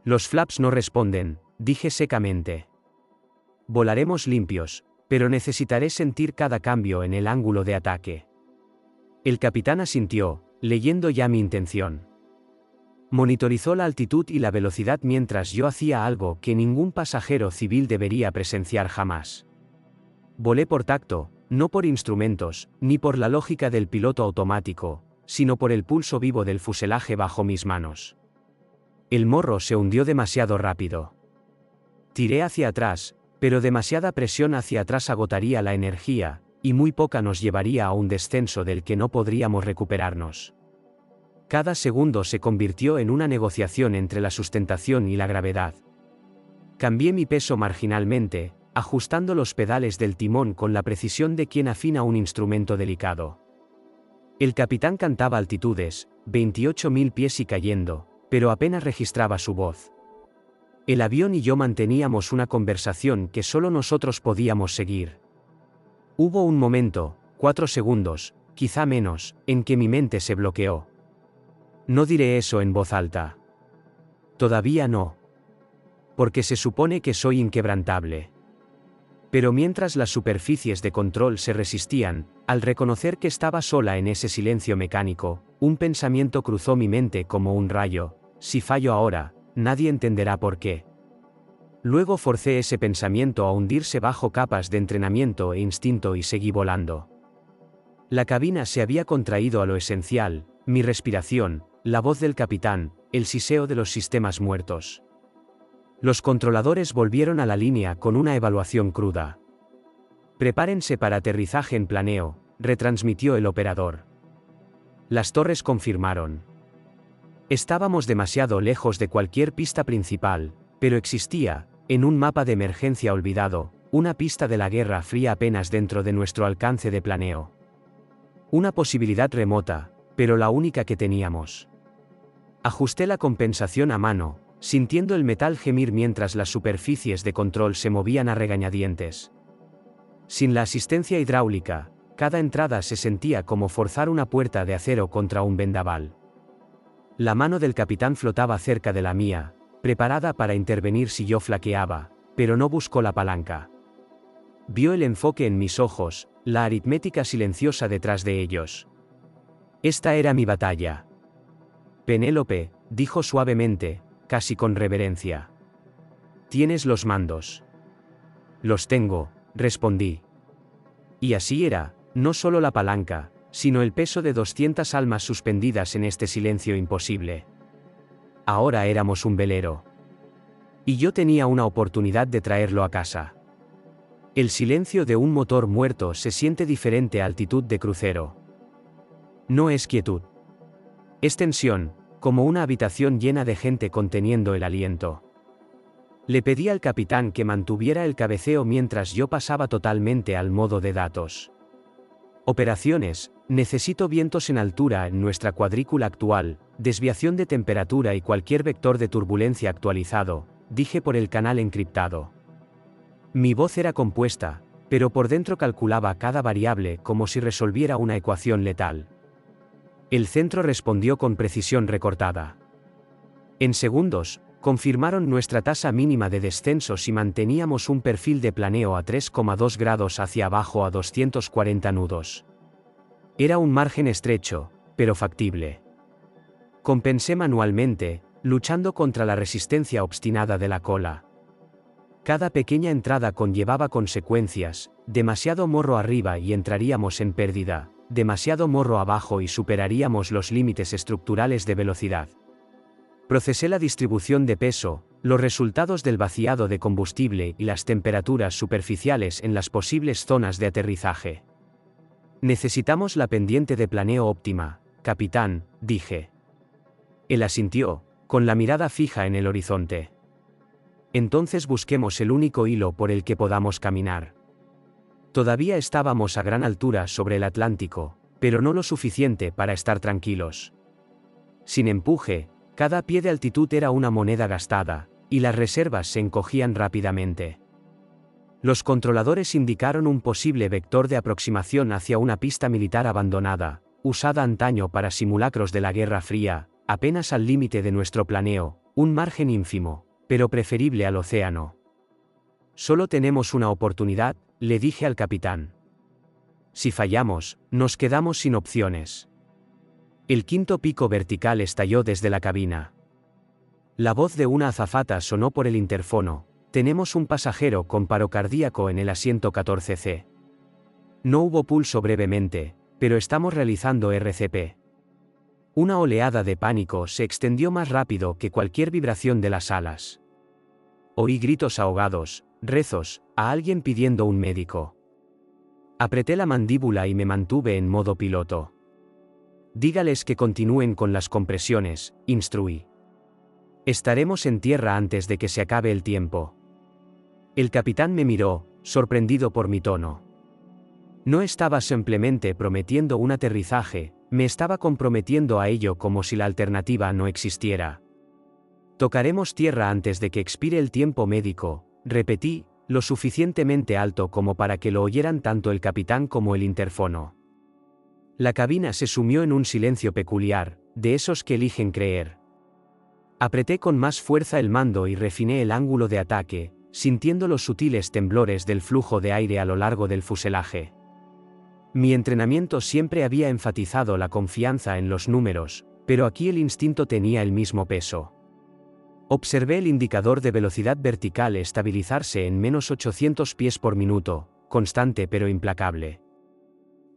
Los flaps no responden, dije secamente. Volaremos limpios, pero necesitaré sentir cada cambio en el ángulo de ataque. El capitán asintió, leyendo ya mi intención. Monitorizó la altitud y la velocidad mientras yo hacía algo que ningún pasajero civil debería presenciar jamás. Volé por tacto, no por instrumentos, ni por la lógica del piloto automático, sino por el pulso vivo del fuselaje bajo mis manos. El morro se hundió demasiado rápido. Tiré hacia atrás, pero demasiada presión hacia atrás agotaría la energía, y muy poca nos llevaría a un descenso del que no podríamos recuperarnos. Cada segundo se convirtió en una negociación entre la sustentación y la gravedad. Cambié mi peso marginalmente, ajustando los pedales del timón con la precisión de quien afina un instrumento delicado. El capitán cantaba altitudes, 28.000 pies y cayendo, pero apenas registraba su voz. El avión y yo manteníamos una conversación que solo nosotros podíamos seguir. Hubo un momento, 4 segundos, quizá menos, en que mi mente se bloqueó. No diré eso en voz alta. Todavía no. Porque se supone que soy inquebrantable. Pero mientras las superficies de control se resistían, al reconocer que estaba sola en ese silencio mecánico, un pensamiento cruzó mi mente como un rayo: si fallo ahora, nadie entenderá por qué. Luego forcé ese pensamiento a hundirse bajo capas de entrenamiento e instinto y seguí volando. La cabina se había contraído a lo esencial, mi respiración, la voz del capitán, el siseo de los sistemas muertos. Los controladores volvieron a la línea con una evaluación cruda. Prepárense para aterrizaje en planeo, retransmitió el operador. Las torres confirmaron. Estábamos demasiado lejos de cualquier pista principal, pero existía, en un mapa de emergencia olvidado, una pista de la Guerra Fría apenas dentro de nuestro alcance de planeo. Una posibilidad remota, pero la única que teníamos. Ajusté la compensación a mano, sintiendo el metal gemir mientras las superficies de control se movían a regañadientes. Sin la asistencia hidráulica, cada entrada se sentía como forzar una puerta de acero contra un vendaval. La mano del capitán flotaba cerca de la mía, preparada para intervenir si yo flaqueaba, pero no buscó la palanca. Vio el enfoque en mis ojos, la aritmética silenciosa detrás de ellos. Esta era mi batalla. Penélope, dijo suavemente, casi con reverencia. Tienes los mandos. Los tengo, respondí. Y así era, no solo la palanca, sino el peso de 200 almas suspendidas en este silencio imposible. Ahora éramos un velero. Y yo tenía una oportunidad de traerlo a casa. El silencio de un motor muerto se siente diferente a altitud de crucero. No es quietud. Es tensión, como una habitación llena de gente conteniendo el aliento. Le pedí al capitán que mantuviera el cabeceo mientras yo pasaba totalmente al modo de datos. Operaciones: necesito vientos en altura en nuestra cuadrícula actual, desviación de temperatura y cualquier vector de turbulencia actualizado, dije por el canal encriptado. Mi voz era compuesta, pero por dentro calculaba cada variable como si resolviera una ecuación letal. El centro respondió con precisión recortada. En segundos, confirmaron nuestra tasa mínima de descenso si manteníamos un perfil de planeo a 3,2 grados hacia abajo a 240 nudos. Era un margen estrecho, pero factible. Compensé manualmente, luchando contra la resistencia obstinada de la cola. Cada pequeña entrada conllevaba consecuencias, demasiado morro arriba y entraríamos en pérdida, demasiado morro abajo y superaríamos los límites estructurales de velocidad. Procesé la distribución de peso, los resultados del vaciado de combustible y las temperaturas superficiales en las posibles zonas de aterrizaje. Necesitamos la pendiente de planeo óptima, capitán, dije. Él asintió, con la mirada fija en el horizonte. Entonces busquemos el único hilo por el que podamos caminar. Todavía estábamos a gran altura sobre el Atlántico, pero no lo suficiente para estar tranquilos. Sin empuje, cada pie de altitud era una moneda gastada, y las reservas se encogían rápidamente. Los controladores indicaron un posible vector de aproximación hacia una pista militar abandonada, usada antaño para simulacros de la Guerra Fría, apenas al límite de nuestro planeo, un margen ínfimo, pero preferible al océano. Solo tenemos una oportunidad, le dije al capitán. Si fallamos, nos quedamos sin opciones. El quinto pico vertical estalló desde la cabina. La voz de una azafata sonó por el interfono: tenemos un pasajero con paro cardíaco en el asiento 14C. No hubo pulso brevemente, pero estamos realizando RCP. Una oleada de pánico se extendió más rápido que cualquier vibración de las alas. Oí gritos ahogados, rezos, a alguien pidiendo un médico. Apreté la mandíbula y me mantuve en modo piloto. Dígales que continúen con las compresiones, instruí. Estaremos en tierra antes de que se acabe el tiempo. El capitán me miró, sorprendido por mi tono. No estaba simplemente prometiendo un aterrizaje, me estaba comprometiendo a ello como si la alternativa no existiera. Tocaremos tierra antes de que expire el tiempo médico, repetí, lo suficientemente alto como para que lo oyeran tanto el capitán como el interfono. La cabina se sumió en un silencio peculiar, de esos que eligen creer. Apreté con más fuerza el mando y refiné el ángulo de ataque, sintiendo los sutiles temblores del flujo de aire a lo largo del fuselaje. Mi entrenamiento siempre había enfatizado la confianza en los números, pero aquí el instinto tenía el mismo peso. Observé el indicador de velocidad vertical estabilizarse en menos 800 pies por minuto, constante pero implacable.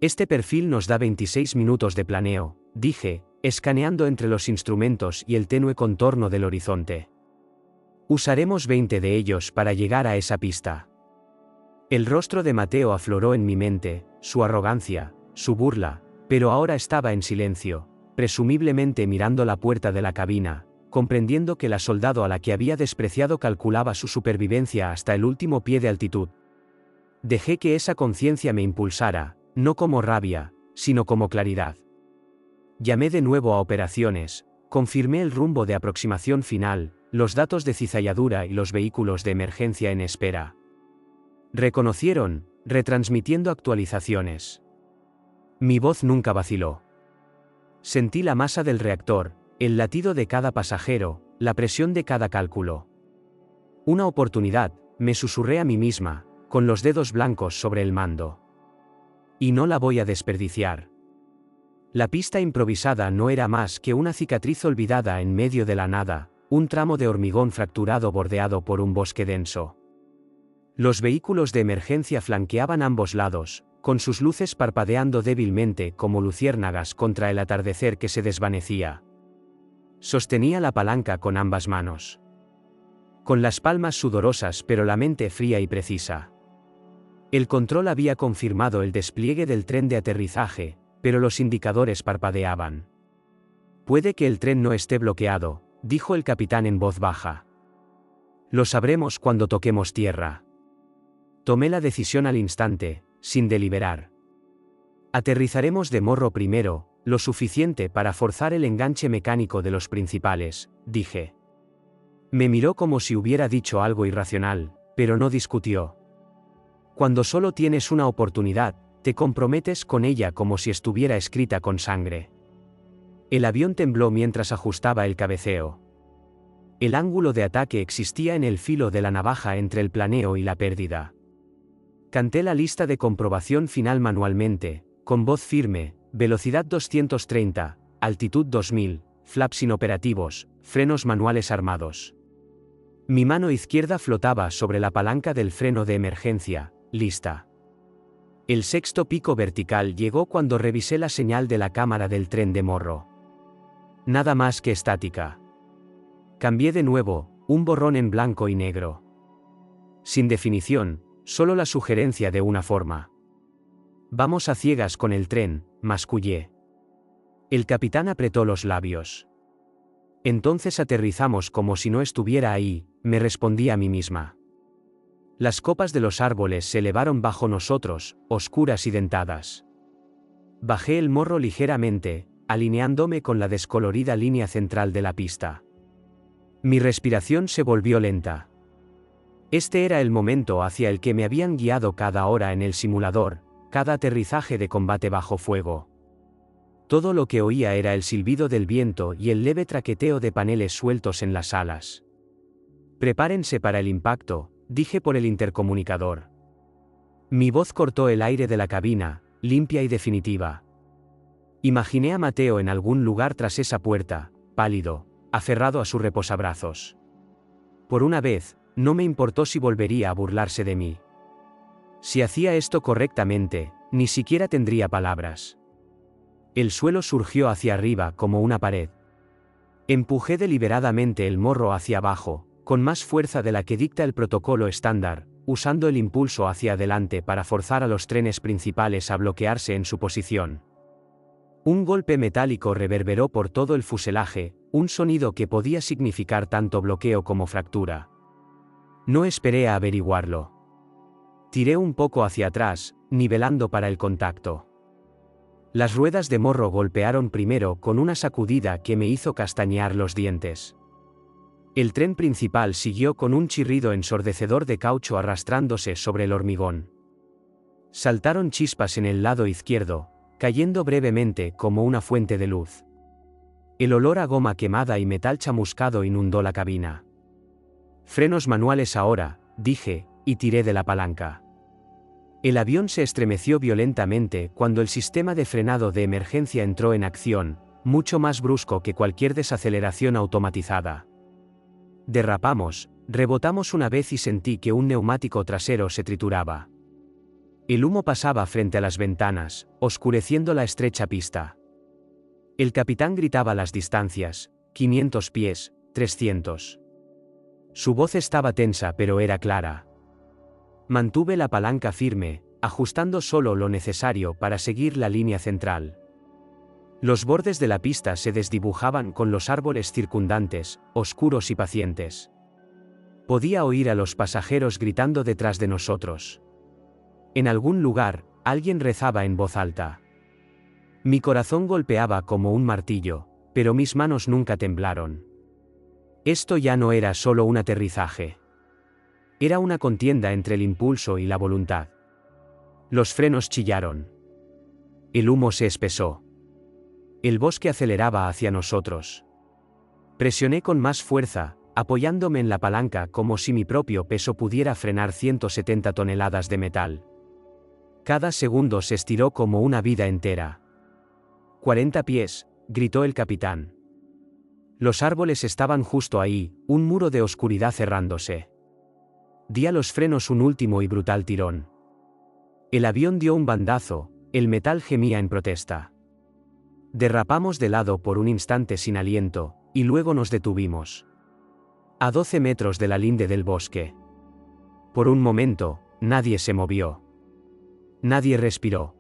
Este perfil nos da 26 minutos de planeo, dije, escaneando entre los instrumentos y el tenue contorno del horizonte. Usaremos 20 de ellos para llegar a esa pista. El rostro de Mateo afloró en mi mente, su arrogancia, su burla, pero ahora estaba en silencio, presumiblemente mirando la puerta de la cabina, comprendiendo que la soldado a la que había despreciado calculaba su supervivencia hasta el último pie de altitud. Dejé que esa conciencia me impulsara, no como rabia, sino como claridad. Llamé de nuevo a operaciones, confirmé el rumbo de aproximación final, los datos de cizalladura y los vehículos de emergencia en espera. Reconocieron, retransmitiendo actualizaciones. Mi voz nunca vaciló. Sentí la masa del reactor, el latido de cada pasajero, la presión de cada cálculo. Una oportunidad, me susurré a mí misma, con los dedos blancos sobre el mando. Y no la voy a desperdiciar. La pista improvisada no era más que una cicatriz olvidada en medio de la nada, un tramo de hormigón fracturado bordeado por un bosque denso. Los vehículos de emergencia flanqueaban ambos lados, con sus luces parpadeando débilmente como luciérnagas contra el atardecer que se desvanecía. Sostenía la palanca con ambas manos. Con las palmas sudorosas pero la mente fría y precisa. El control había confirmado el despliegue del tren de aterrizaje, pero los indicadores parpadeaban. Puede que el tren no esté bloqueado, dijo el capitán en voz baja. Lo sabremos cuando toquemos tierra. Tomé la decisión al instante, sin deliberar. Aterrizaremos de morro primero, lo suficiente para forzar el enganche mecánico de los principales, dije. Me miró como si hubiera dicho algo irracional, pero no discutió. Cuando solo tienes una oportunidad, te comprometes con ella como si estuviera escrita con sangre. El avión tembló mientras ajustaba el cabeceo. El ángulo de ataque existía en el filo de la navaja entre el planeo y la pérdida. Canté la lista de comprobación final manualmente, con voz firme: velocidad 230, altitud 2000, flaps inoperativos, frenos manuales armados. Mi mano izquierda flotaba sobre la palanca del freno de emergencia, lista. El sexto pico vertical llegó cuando revisé la señal de la cámara del tren de Morro. Nada más que estática. Cambié de nuevo, un borrón en blanco y negro. Sin definición, solo la sugerencia de una forma. Vamos a ciegas con el tren, mascullé. El capitán apretó los labios. Entonces aterrizamos como si no estuviera ahí, me respondí a mí misma. Las copas de los árboles se elevaron bajo nosotros, oscuras y dentadas. Bajé el morro ligeramente, alineándome con la descolorida línea central de la pista. Mi respiración se volvió lenta. Este era el momento hacia el que me habían guiado cada hora en el simulador, cada aterrizaje de combate bajo fuego. Todo lo que oía era el silbido del viento y el leve traqueteo de paneles sueltos en las alas. Prepárense para el impacto, dije por el intercomunicador. Mi voz cortó el aire de la cabina, limpia y definitiva. Imaginé a Mateo en algún lugar tras esa puerta, pálido, aferrado a su reposabrazos. Por una vez, no me importó si volvería a burlarse de mí. Si hacía esto correctamente, ni siquiera tendría palabras. El suelo surgió hacia arriba como una pared. Empujé deliberadamente el morro hacia abajo, con más fuerza de la que dicta el protocolo estándar, usando el impulso hacia adelante para forzar a los trenes principales a bloquearse en su posición. Un golpe metálico reverberó por todo el fuselaje, un sonido que podía significar tanto bloqueo como fractura. No esperé a averiguarlo. Tiré un poco hacia atrás, nivelando para el contacto. Las ruedas de morro golpearon primero con una sacudida que me hizo castañear los dientes. El tren principal siguió con un chirrido ensordecedor de caucho arrastrándose sobre el hormigón. Saltaron chispas en el lado izquierdo, cayendo brevemente como una fuente de luz. El olor a goma quemada y metal chamuscado inundó la cabina. Frenos manuales ahora, dije, y tiré de la palanca. El avión se estremeció violentamente cuando el sistema de frenado de emergencia entró en acción, mucho más brusco que cualquier desaceleración automatizada. Derrapamos, rebotamos una vez y sentí que un neumático trasero se trituraba. El humo pasaba frente a las ventanas, oscureciendo la estrecha pista. El capitán gritaba las distancias: 500 pies, 300. Su voz estaba tensa pero era clara. Mantuve la palanca firme, ajustando solo lo necesario para seguir la línea central. Los bordes de la pista se desdibujaban con los árboles circundantes, oscuros y pacientes. Podía oír a los pasajeros gritando detrás de nosotros. En algún lugar, alguien rezaba en voz alta. Mi corazón golpeaba como un martillo, pero mis manos nunca temblaron. Esto ya no era solo un aterrizaje. Era una contienda entre el impulso y la voluntad. Los frenos chillaron. El humo se espesó. El bosque aceleraba hacia nosotros. Presioné con más fuerza, apoyándome en la palanca como si mi propio peso pudiera frenar 170 toneladas de metal. Cada segundo se estiró como una vida entera. 40 pies, gritó el capitán. Los árboles estaban justo ahí, un muro de oscuridad cerrándose. Di a los frenos un último y brutal tirón. El avión dio un bandazo, el metal gemía en protesta. Derrapamos de lado por un instante sin aliento, y luego nos detuvimos. A 12 metros de la linde del bosque. Por un momento, nadie se movió. Nadie respiró.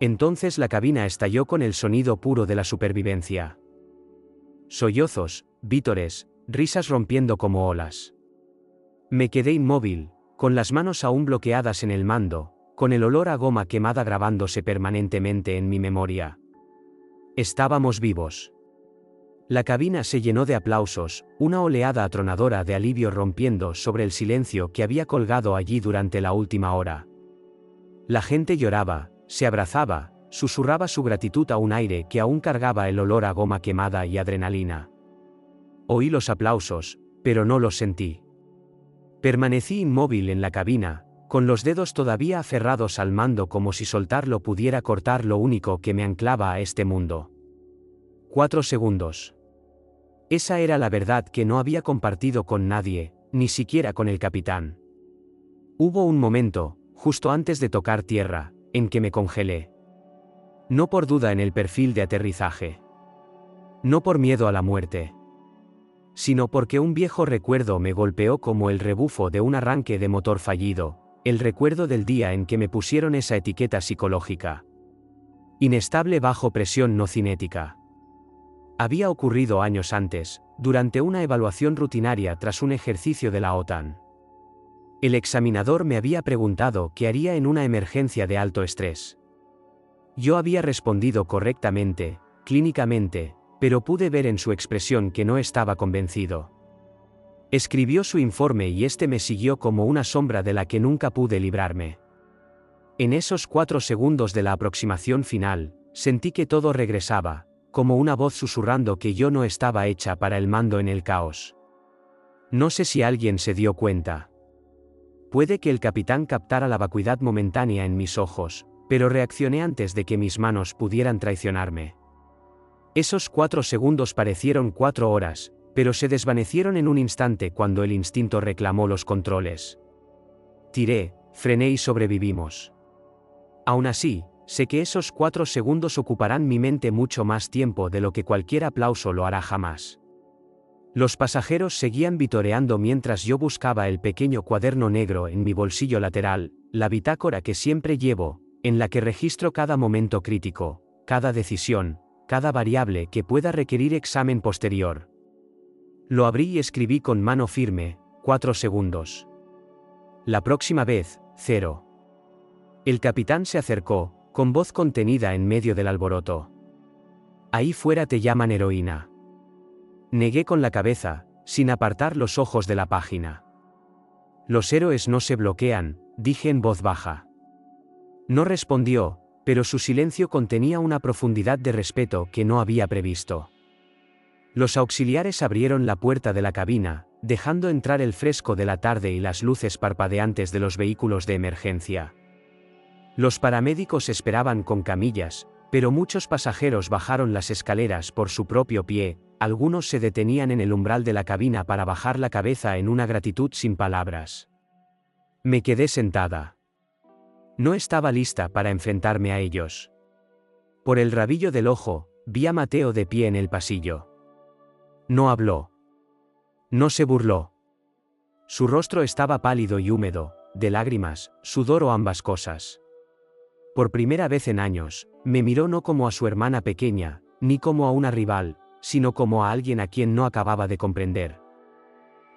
Entonces la cabina estalló con el sonido puro de la supervivencia. Sollozos, vítores, risas rompiendo como olas. Me quedé inmóvil, con las manos aún bloqueadas en el mando, con el olor a goma quemada grabándose permanentemente en mi memoria. Estábamos vivos. La cabina se llenó de aplausos, una oleada atronadora de alivio rompiendo sobre el silencio que había colgado allí durante la última hora. La gente lloraba, se abrazaba, susurraba su gratitud a un aire que aún cargaba el olor a goma quemada y adrenalina. Oí los aplausos, pero no los sentí. Permanecí inmóvil en la cabina, con los dedos todavía aferrados al mando como si soltarlo pudiera cortar lo único que me anclaba a este mundo. 4 segundos. Esa era la verdad que no había compartido con nadie, ni siquiera con el capitán. Hubo un momento, justo antes de tocar tierra, en que me congelé. No por duda en el perfil de aterrizaje. No por miedo a la muerte. Sino porque un viejo recuerdo me golpeó como el rebufo de un arranque de motor fallido, el recuerdo del día en que me pusieron esa etiqueta psicológica. Inestable bajo presión no cinética. Había ocurrido años antes, durante una evaluación rutinaria tras un ejercicio de la OTAN. El examinador me había preguntado qué haría en una emergencia de alto estrés. Yo había respondido correctamente, clínicamente, pero pude ver en su expresión que no estaba convencido. Escribió su informe y este me siguió como una sombra de la que nunca pude librarme. En esos 4 segundos de la aproximación final, sentí que todo regresaba, como una voz susurrando que yo no estaba hecha para el mando en el caos. No sé si alguien se dio cuenta. Puede que el capitán captara la vacuidad momentánea en mis ojos, pero reaccioné antes de que mis manos pudieran traicionarme. Esos 4 segundos parecieron 4 horas, pero se desvanecieron en un instante cuando el instinto reclamó los controles. Tiré, frené y sobrevivimos. Aún así, sé que esos 4 segundos ocuparán mi mente mucho más tiempo de lo que cualquier aplauso lo hará jamás. Los pasajeros seguían vitoreando mientras yo buscaba el pequeño cuaderno negro en mi bolsillo lateral, la bitácora que siempre llevo, en la que registro cada momento crítico, cada decisión, cada variable que pueda requerir examen posterior. Lo abrí y escribí con mano firme, 4 segundos. La próxima vez, 0. El capitán se acercó, con voz contenida en medio del alboroto. Ahí fuera te llaman heroína. Negué con la cabeza, sin apartar los ojos de la página. Los héroes no se bloquean, dije en voz baja. No respondió, pero su silencio contenía una profundidad de respeto que no había previsto. Los auxiliares abrieron la puerta de la cabina, dejando entrar el fresco de la tarde y las luces parpadeantes de los vehículos de emergencia. Los paramédicos esperaban con camillas, pero muchos pasajeros bajaron las escaleras por su propio pie, algunos se detenían en el umbral de la cabina para bajar la cabeza en una gratitud sin palabras. Me quedé sentada. No estaba lista para enfrentarme a ellos. Por el rabillo del ojo, vi a Mateo de pie en el pasillo. No habló. No se burló. Su rostro estaba pálido y húmedo, de lágrimas, sudor o ambas cosas. Por primera vez en años, me miró no como a su hermana pequeña, ni como a una rival, sino como a alguien a quien no acababa de comprender.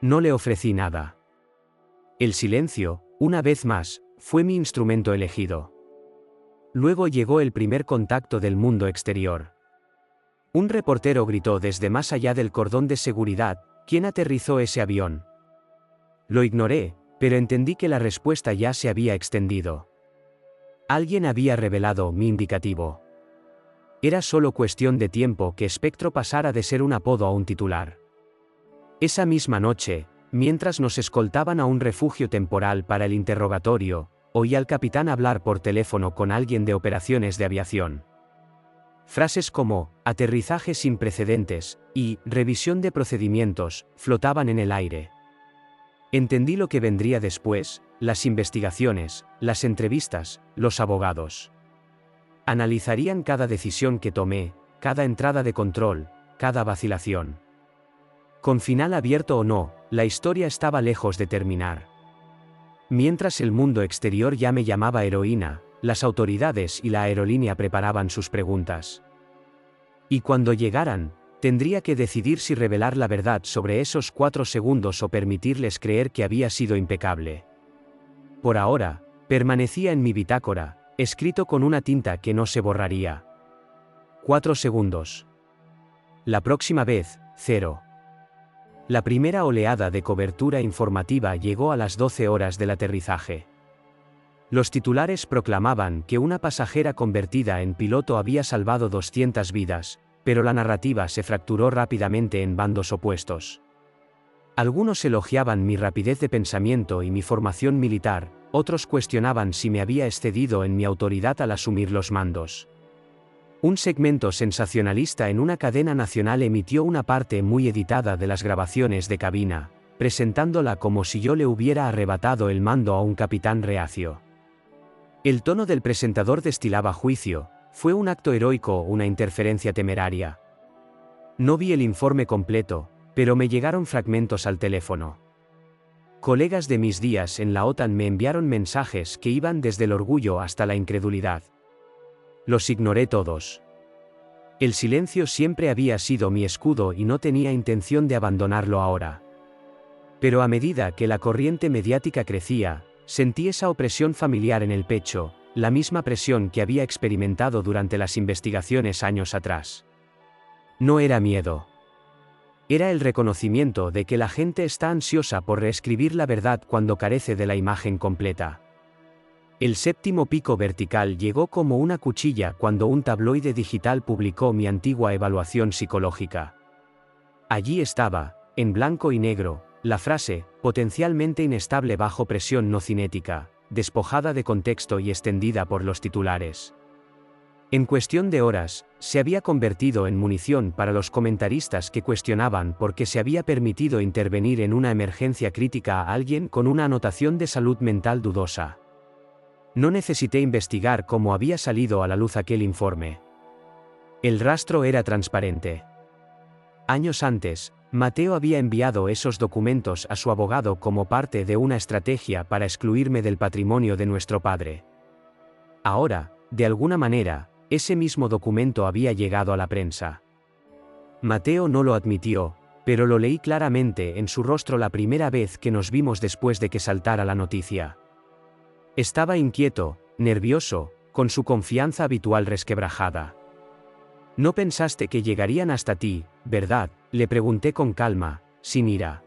No le ofrecí nada. El silencio, una vez más, fue mi instrumento elegido. Luego llegó el primer contacto del mundo exterior. Un reportero gritó desde más allá del cordón de seguridad, ¿quién aterrizó ese avión? Lo ignoré, pero entendí que la respuesta ya se había extendido. Alguien había revelado mi indicativo. Era solo cuestión de tiempo que Spectro pasara de ser un apodo a un titular. Esa misma noche, mientras nos escoltaban a un refugio temporal para el interrogatorio, oí al capitán hablar por teléfono con alguien de operaciones de aviación. Frases como, aterrizaje sin precedentes, y, revisión de procedimientos, flotaban en el aire. Entendí lo que vendría después, las investigaciones, las entrevistas, los abogados. Analizarían cada decisión que tomé, cada entrada de control, cada vacilación. Con final abierto o no, la historia estaba lejos de terminar. Mientras el mundo exterior ya me llamaba heroína, las autoridades y la aerolínea preparaban sus preguntas. Y cuando llegaran, tendría que decidir si revelar la verdad sobre esos 4 segundos o permitirles creer que había sido impecable. Por ahora, permanecía en mi bitácora, escrito con una tinta que no se borraría. 4 segundos. La próxima vez, 0. La primera oleada de cobertura informativa llegó a las 12 horas del aterrizaje. Los titulares proclamaban que una pasajera convertida en piloto había salvado 200 vidas, pero la narrativa se fracturó rápidamente en bandos opuestos. Algunos elogiaban mi rapidez de pensamiento y mi formación militar, otros cuestionaban si me había excedido en mi autoridad al asumir los mandos. Un segmento sensacionalista en una cadena nacional emitió una parte muy editada de las grabaciones de cabina, presentándola como si yo le hubiera arrebatado el mando a un capitán reacio. El tono del presentador destilaba juicio: ¿fue un acto heroico o una interferencia temeraria? No vi el informe completo, pero me llegaron fragmentos al teléfono. Colegas de mis días en la OTAN me enviaron mensajes que iban desde el orgullo hasta la incredulidad. Los ignoré todos. El silencio siempre había sido mi escudo y no tenía intención de abandonarlo ahora. Pero a medida que la corriente mediática crecía, sentí esa opresión familiar en el pecho, la misma presión que había experimentado durante las investigaciones años atrás. No era miedo. Era el reconocimiento de que la gente está ansiosa por reescribir la verdad cuando carece de la imagen completa. El séptimo pico vertical llegó como una cuchilla cuando un tabloide digital publicó mi antigua evaluación psicológica. Allí estaba, en blanco y negro, la frase, potencialmente inestable bajo presión no cinética, despojada de contexto y extendida por los titulares. En cuestión de horas, se había convertido en munición para los comentaristas que cuestionaban por qué se había permitido intervenir en una emergencia crítica a alguien con una anotación de salud mental dudosa. No necesité investigar cómo había salido a la luz aquel informe. El rastro era transparente. Años antes, Mateo había enviado esos documentos a su abogado como parte de una estrategia para excluirme del patrimonio de nuestro padre. Ahora, de alguna manera, ese mismo documento había llegado a la prensa. Mateo no lo admitió, pero lo leí claramente en su rostro la primera vez que nos vimos después de que saltara la noticia. Estaba inquieto, nervioso, con su confianza habitual resquebrajada. «No pensaste que llegarían hasta ti, ¿verdad?», le pregunté con calma, sin ira.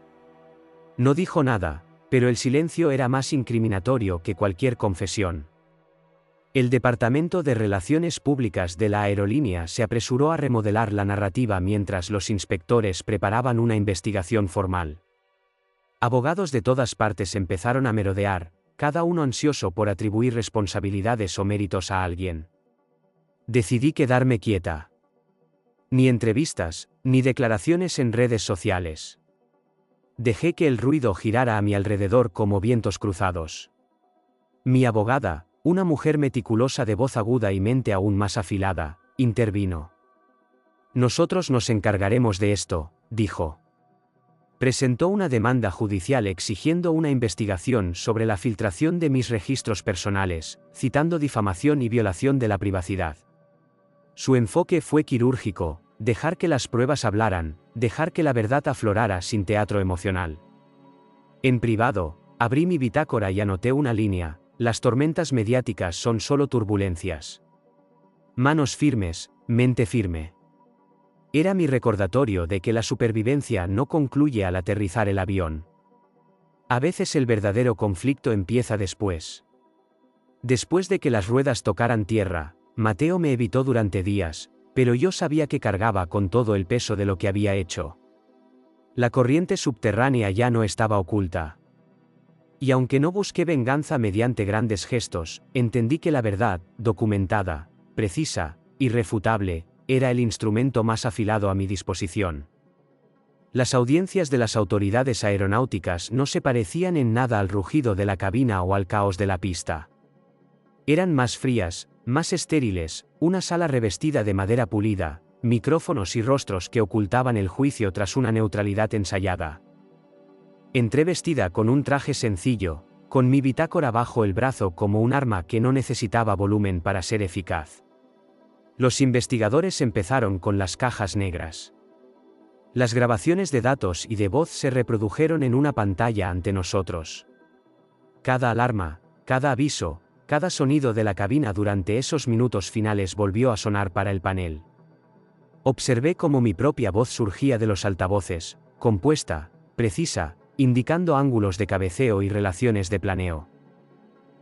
No dijo nada, pero el silencio era más incriminatorio que cualquier confesión. El Departamento de Relaciones Públicas de la aerolínea se apresuró a remodelar la narrativa mientras los inspectores preparaban una investigación formal. Abogados de todas partes empezaron a merodear, cada uno ansioso por atribuir responsabilidades o méritos a alguien. Decidí quedarme quieta. Ni entrevistas, ni declaraciones en redes sociales. Dejé que el ruido girara a mi alrededor como vientos cruzados. Mi abogada, una mujer meticulosa de voz aguda y mente aún más afilada, intervino. «Nosotros nos encargaremos de esto», dijo. Presentó una demanda judicial exigiendo una investigación sobre la filtración de mis registros personales, citando difamación y violación de la privacidad. Su enfoque fue quirúrgico: dejar que las pruebas hablaran, dejar que la verdad aflorara sin teatro emocional. En privado, abrí mi bitácora y anoté una línea: las tormentas mediáticas son solo turbulencias. Manos firmes, mente firme. Era mi recordatorio de que la supervivencia no concluye al aterrizar el avión. A veces el verdadero conflicto empieza después. Después de que las ruedas tocaran tierra, Mateo me evitó durante días, pero yo sabía que cargaba con todo el peso de lo que había hecho. La corriente subterránea ya no estaba oculta. Y aunque no busqué venganza mediante grandes gestos, entendí que la verdad, documentada, precisa, irrefutable, era el instrumento más afilado a mi disposición. Las audiencias de las autoridades aeronáuticas no se parecían en nada al rugido de la cabina o al caos de la pista. Eran más frías, más estériles, una sala revestida de madera pulida, micrófonos y rostros que ocultaban el juicio tras una neutralidad ensayada. Entré vestida con un traje sencillo, con mi bitácora bajo el brazo como un arma que no necesitaba volumen para ser eficaz. Los investigadores empezaron con las cajas negras. Las grabaciones de datos y de voz se reprodujeron en una pantalla ante nosotros. Cada alarma, cada aviso, cada sonido de la cabina durante esos minutos finales volvió a sonar para el panel. Observé cómo mi propia voz surgía de los altavoces, compuesta, precisa, indicando ángulos de cabeceo y relaciones de planeo.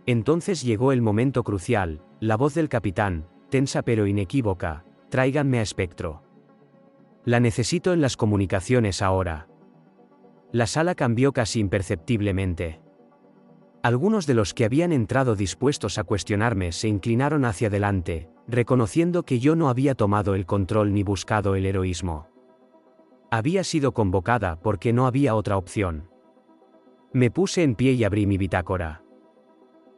Entonces llegó el momento crucial, la voz del capitán, tensa pero inequívoca: tráiganme a Espectro. La necesito en las comunicaciones ahora. La sala cambió casi imperceptiblemente. Algunos de los que habían entrado dispuestos a cuestionarme se inclinaron hacia adelante, reconociendo que yo no había tomado el control ni buscado el heroísmo. Había sido convocada porque no había otra opción. Me puse en pie y abrí mi bitácora.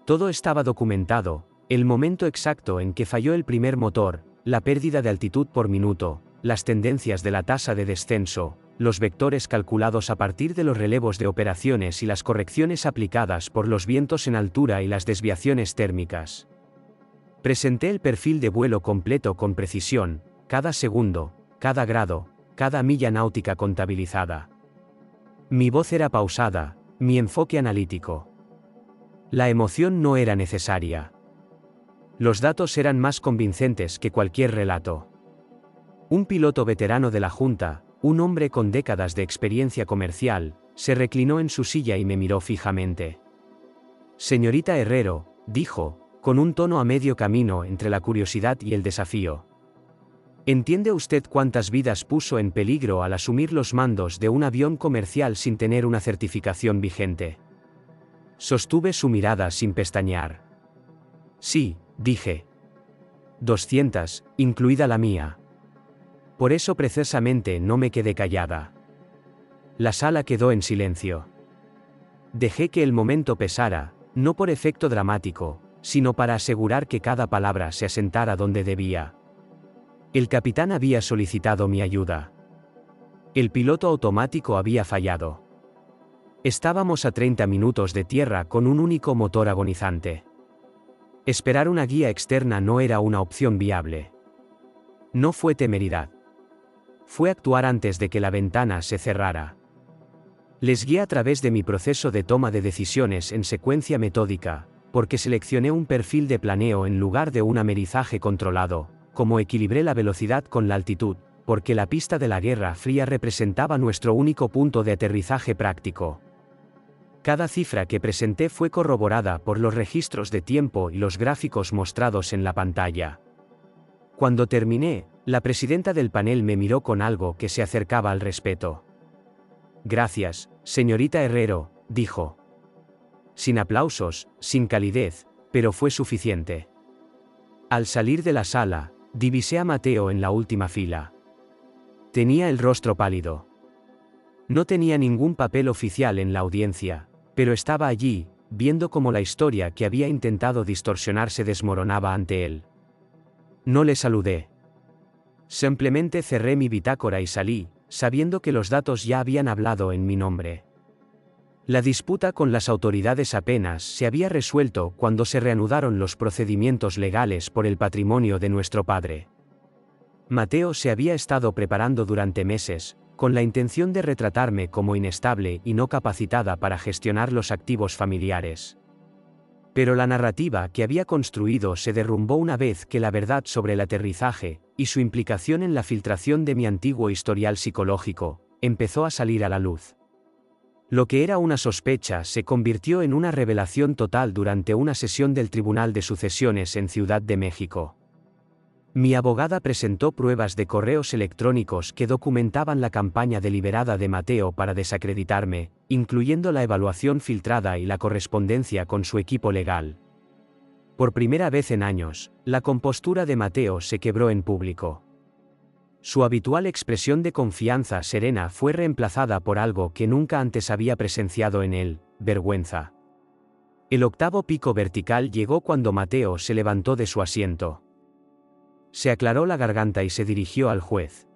Todo estaba documentado: el momento exacto en que falló el primer motor, la pérdida de altitud por minuto, las tendencias de la tasa de descenso, los vectores calculados a partir de los relevos de operaciones y las correcciones aplicadas por los vientos en altura y las desviaciones térmicas. Presenté el perfil de vuelo completo con precisión, cada segundo, cada grado, cada milla náutica contabilizada. Mi voz era pausada, mi enfoque analítico. La emoción no era necesaria. Los datos eran más convincentes que cualquier relato. Un piloto veterano de la Junta, un hombre con décadas de experiencia comercial, se reclinó en su silla y me miró fijamente. Señorita Herrero, dijo, con un tono a medio camino entre la curiosidad y el desafío. ¿Entiende usted cuántas vidas puso en peligro al asumir los mandos de un avión comercial sin tener una certificación vigente? Sostuve su mirada sin pestañear. Sí, dije. 200, incluida la mía. Por eso precisamente no me quedé callada. La sala quedó en silencio. Dejé que el momento pesara, no por efecto dramático, sino para asegurar que cada palabra se asentara donde debía. El capitán había solicitado mi ayuda. El piloto automático había fallado. Estábamos a 30 minutos de tierra con un único motor agonizante. Esperar una guía externa no era una opción viable. No fue temeridad. Fue actuar antes de que la ventana se cerrara. Les guié a través de mi proceso de toma de decisiones en secuencia metódica, porque seleccioné un perfil de planeo en lugar de un amerizaje controlado, como equilibré la velocidad con la altitud, porque la pista de la Guerra Fría representaba nuestro único punto de aterrizaje práctico. Cada cifra que presenté fue corroborada por los registros de tiempo y los gráficos mostrados en la pantalla. Cuando terminé, la presidenta del panel me miró con algo que se acercaba al respeto. Gracias, señorita Herrero, dijo. Sin aplausos, sin calidez, pero fue suficiente. Al salir de la sala, divisé a Mateo en la última fila. Tenía el rostro pálido. No tenía ningún papel oficial en la audiencia, pero estaba allí, viendo cómo la historia que había intentado distorsionar se desmoronaba ante él. No le saludé. Simplemente cerré mi bitácora y salí, sabiendo que los datos ya habían hablado en mi nombre. La disputa con las autoridades apenas se había resuelto cuando se reanudaron los procedimientos legales por el patrimonio de nuestro padre. Mateo se había estado preparando durante meses, con la intención de retratarme como inestable y no capacitada para gestionar los activos familiares. Pero la narrativa que había construido se derrumbó una vez que la verdad sobre el aterrizaje, y su implicación en la filtración de mi antiguo historial psicológico, empezó a salir a la luz. Lo que era una sospecha se convirtió en una revelación total durante una sesión del Tribunal de Sucesiones en Ciudad de México. Mi abogada presentó pruebas de correos electrónicos que documentaban la campaña deliberada de Mateo para desacreditarme, incluyendo la evaluación filtrada y la correspondencia con su equipo legal. Por primera vez en años, la compostura de Mateo se quebró en público. Su habitual expresión de confianza serena fue reemplazada por algo que nunca antes había presenciado en él: vergüenza. El octavo pico vertical llegó cuando Mateo se levantó de su asiento. Se aclaró la garganta y se dirigió al juez.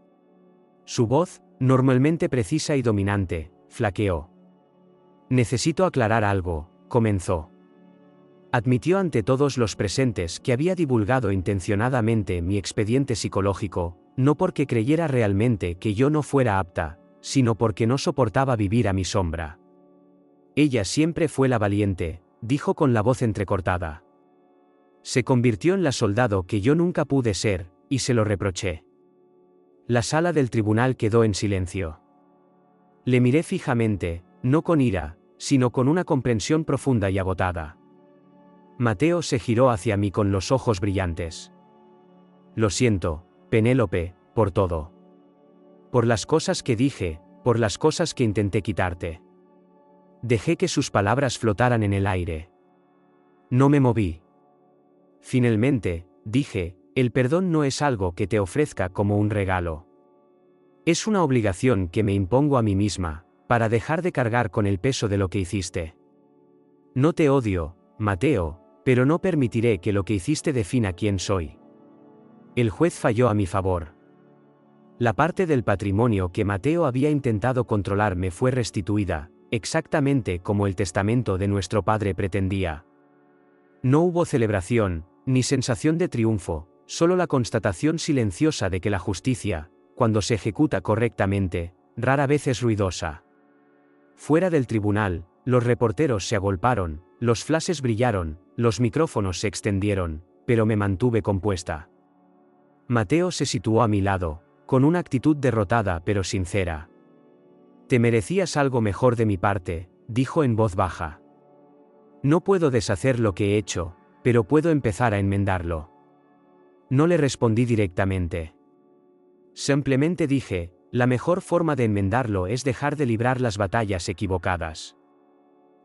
Su voz, normalmente precisa y dominante, flaqueó. Necesito aclarar algo, comenzó. Admitió ante todos los presentes que había divulgado intencionadamente mi expediente psicológico, no porque creyera realmente que yo no fuera apta, sino porque no soportaba vivir a mi sombra. Ella siempre fue la valiente, dijo con la voz entrecortada. Se convirtió en la soldado que yo nunca pude ser, y se lo reproché. La sala del tribunal quedó en silencio. Le miré fijamente, no con ira, sino con una comprensión profunda y agotada. Mateo se giró hacia mí con los ojos brillantes. Lo siento, Penélope, por todo. Por las cosas que dije, por las cosas que intenté quitarte. Dejé que sus palabras flotaran en el aire. No me moví. Finalmente, dije, el perdón no es algo que te ofrezca como un regalo. Es una obligación que me impongo a mí misma, para dejar de cargar con el peso de lo que hiciste. No te odio, Mateo, pero no permitiré que lo que hiciste defina quién soy. El juez falló a mi favor. La parte del patrimonio que Mateo había intentado controlar me fue restituida, exactamente como el testamento de nuestro padre pretendía. No hubo celebración, ni sensación de triunfo, solo la constatación silenciosa de que la justicia, cuando se ejecuta correctamente, rara vez es ruidosa. Fuera del tribunal, los reporteros se agolparon, los flashes brillaron, los micrófonos se extendieron, pero me mantuve compuesta. Mateo se situó a mi lado, con una actitud derrotada pero sincera. Te merecías algo mejor de mi parte, dijo en voz baja. No puedo deshacer lo que he hecho, pero puedo empezar a enmendarlo. No le respondí directamente. Simplemente dije, la mejor forma de enmendarlo es dejar de librar las batallas equivocadas.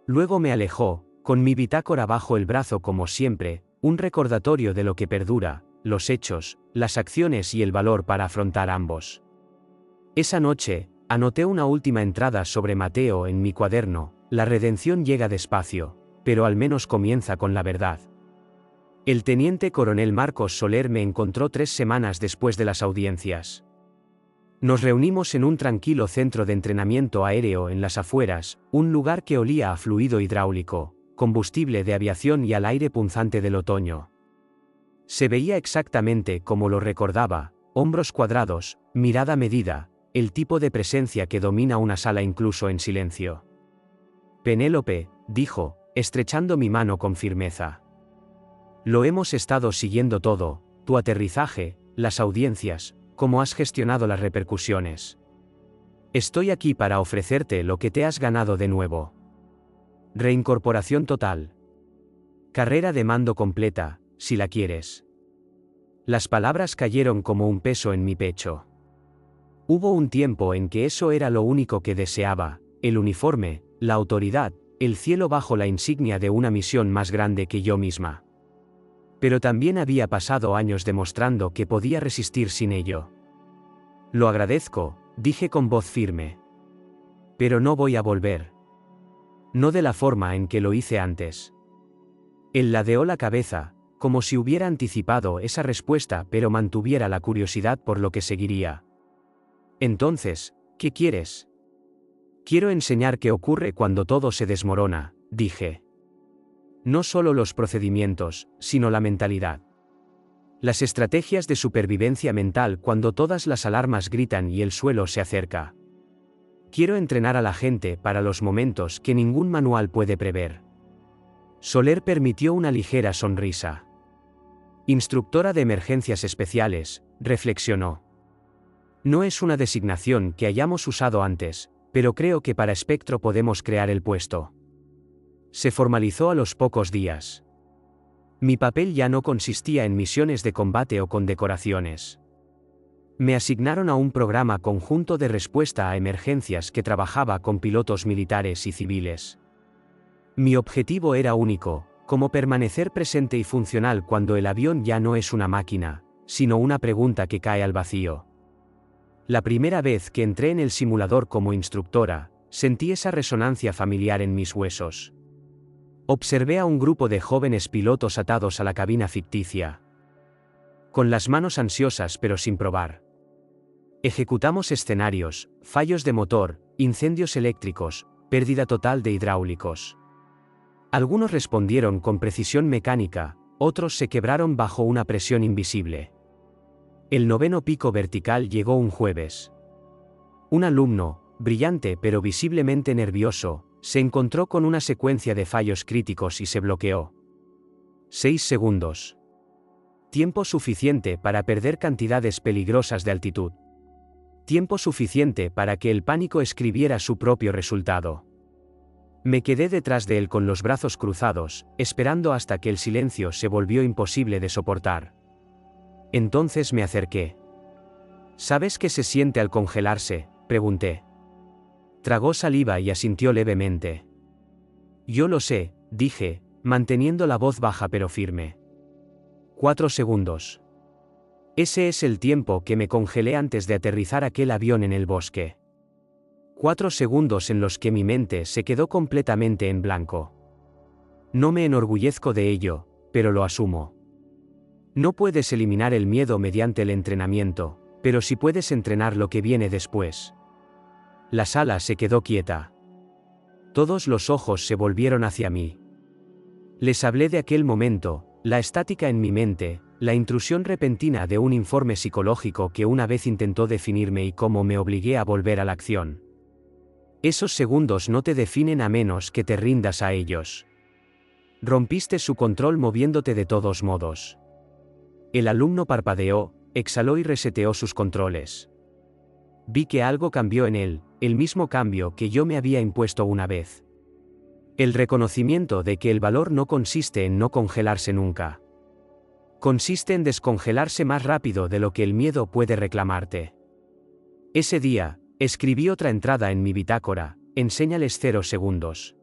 Luego me alejó, con mi bitácora bajo el brazo como siempre, un recordatorio de lo que perdura, los hechos, las acciones y el valor para afrontar ambos. Esa noche, anoté una última entrada sobre Mateo en mi cuaderno, la redención llega despacio, pero al menos comienza con la verdad. El teniente coronel Marcos Soler me encontró 3 semanas después de las audiencias. Nos reunimos en un tranquilo centro de entrenamiento aéreo en las afueras, un lugar que olía a fluido hidráulico, combustible de aviación y al aire punzante del otoño. Se veía exactamente como lo recordaba, hombros cuadrados, mirada medida, el tipo de presencia que domina una sala incluso en silencio. Penélope, dijo, estrechando mi mano con firmeza. Lo hemos estado siguiendo todo, tu aterrizaje, las audiencias, cómo has gestionado las repercusiones. Estoy aquí para ofrecerte lo que te has ganado de nuevo. Reincorporación total. Carrera de mando completa, si la quieres. Las palabras cayeron como un peso en mi pecho. Hubo un tiempo en que eso era lo único que deseaba, el uniforme, la autoridad, el cielo bajo la insignia de una misión más grande que yo misma. Pero también había pasado años demostrando que podía resistir sin ello. Lo agradezco, dije con voz firme. Pero no voy a volver. No de la forma en que lo hice antes. Él ladeó la cabeza, como si hubiera anticipado esa respuesta pero mantuviera la curiosidad por lo que seguiría. Entonces, ¿qué quieres? Quiero enseñar qué ocurre cuando todo se desmorona, dije. No solo los procedimientos, sino la mentalidad. Las estrategias de supervivencia mental cuando todas las alarmas gritan y el suelo se acerca. Quiero entrenar a la gente para los momentos que ningún manual puede prever. Soler permitió una ligera sonrisa. Instructora de emergencias especiales, reflexionó. No es una designación que hayamos usado antes, pero creo que para Espectro podemos crear el puesto. Se formalizó a los pocos días. Mi papel ya no consistía en misiones de combate o condecoraciones. Me asignaron a un programa conjunto de respuesta a emergencias que trabajaba con pilotos militares y civiles. Mi objetivo era único, como permanecer presente y funcional cuando el avión ya no es una máquina, sino una pregunta que cae al vacío. La primera vez que entré en el simulador como instructora, sentí esa resonancia familiar en mis huesos. Observé a un grupo de jóvenes pilotos atados a la cabina ficticia. Con las manos ansiosas pero sin probar. Ejecutamos escenarios, fallos de motor, incendios eléctricos, pérdida total de hidráulicos. Algunos respondieron con precisión mecánica, otros se quebraron bajo una presión invisible. El 9º pico vertical llegó un jueves. Un alumno, brillante pero visiblemente nervioso, se encontró con una secuencia de fallos críticos y se bloqueó. 6 segundos. Tiempo suficiente para perder cantidades peligrosas de altitud. Tiempo suficiente para que el pánico escribiera su propio resultado. Me quedé detrás de él con los brazos cruzados, esperando hasta que el silencio se volvió imposible de soportar. Entonces me acerqué. ¿Sabes qué se siente al congelarse?, pregunté. Tragó saliva y asintió levemente. Yo lo sé, dije, manteniendo la voz baja pero firme. 4 segundos. Ese es el tiempo que me congelé antes de aterrizar aquel avión en el bosque. 4 segundos en los que mi mente se quedó completamente en blanco. No me enorgullezco de ello, pero lo asumo. No puedes eliminar el miedo mediante el entrenamiento, pero sí puedes entrenar lo que viene después. La sala se quedó quieta. Todos los ojos se volvieron hacia mí. Les hablé de aquel momento, la estática en mi mente, la intrusión repentina de un informe psicológico que una vez intentó definirme y cómo me obligué a volver a la acción. Esos segundos no te definen a menos que te rindas a ellos. Rompiste su control moviéndote de todos modos. El alumno parpadeó, exhaló y reseteó sus controles. Vi que algo cambió en él, el mismo cambio que yo me había impuesto una vez. El reconocimiento de que el valor no consiste en no congelarse nunca. Consiste en descongelarse más rápido de lo que el miedo puede reclamarte. Ese día, escribí otra entrada en mi bitácora, enséñales 0 segundos.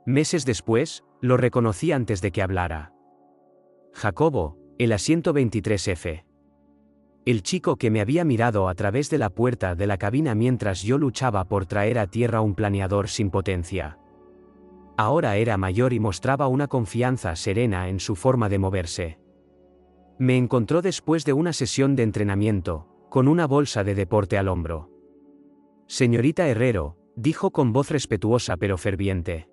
Meses después, lo reconocí antes de que hablara. Jacobo, el asiento 23F. El chico que me había mirado a través de la puerta de la cabina mientras yo luchaba por traer a tierra un planeador sin potencia. Ahora era mayor y mostraba una confianza serena en su forma de moverse. Me encontró después de una sesión de entrenamiento, con una bolsa de deporte al hombro. Señorita Herrero, dijo con voz respetuosa pero ferviente.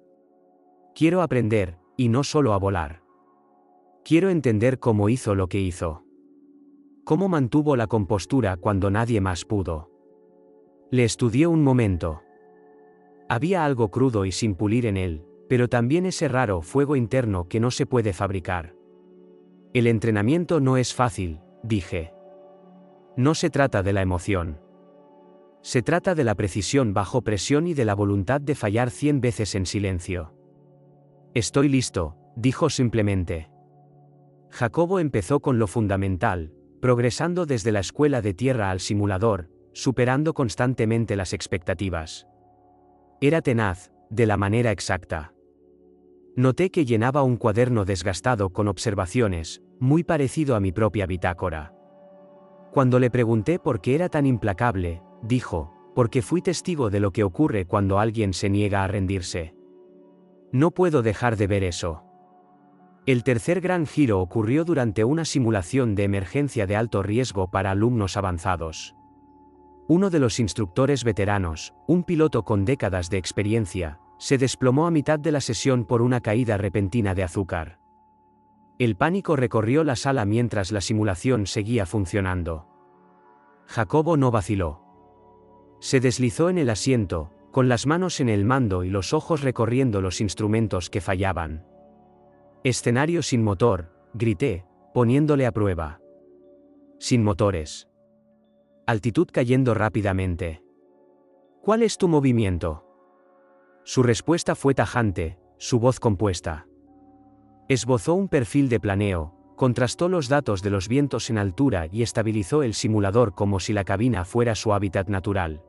Quiero aprender, y no solo a volar. Quiero entender cómo hizo lo que hizo. Cómo mantuvo la compostura cuando nadie más pudo. Le estudié un momento. Había algo crudo y sin pulir en él, pero también ese raro fuego interno que no se puede fabricar. El entrenamiento no es fácil, dije. No se trata de la emoción. Se trata de la precisión bajo presión y de la voluntad de fallar 100 veces en silencio. Estoy listo, dijo simplemente. Jacobo empezó con lo fundamental, progresando desde la escuela de tierra al simulador, superando constantemente las expectativas. Era tenaz, de la manera exacta. Noté que llenaba un cuaderno desgastado con observaciones, muy parecido a mi propia bitácora. Cuando le pregunté por qué era tan implacable, dijo, porque fui testigo de lo que ocurre cuando alguien se niega a rendirse. No puedo dejar de ver eso. El tercer gran giro ocurrió durante una simulación de emergencia de alto riesgo para alumnos avanzados. Uno de los instructores veteranos, un piloto con décadas de experiencia, se desplomó a mitad de la sesión por una caída repentina de azúcar. El pánico recorrió la sala mientras la simulación seguía funcionando. Jacobo no vaciló. Se deslizó en el asiento, con las manos en el mando y los ojos recorriendo los instrumentos que fallaban. Escenario sin motor, grité, poniéndole a prueba. Sin motores. Altitud cayendo rápidamente. ¿Cuál es tu movimiento? Su respuesta fue tajante, su voz compuesta. Esbozó un perfil de planeo, contrastó los datos de los vientos en altura y estabilizó el simulador como si la cabina fuera su hábitat natural.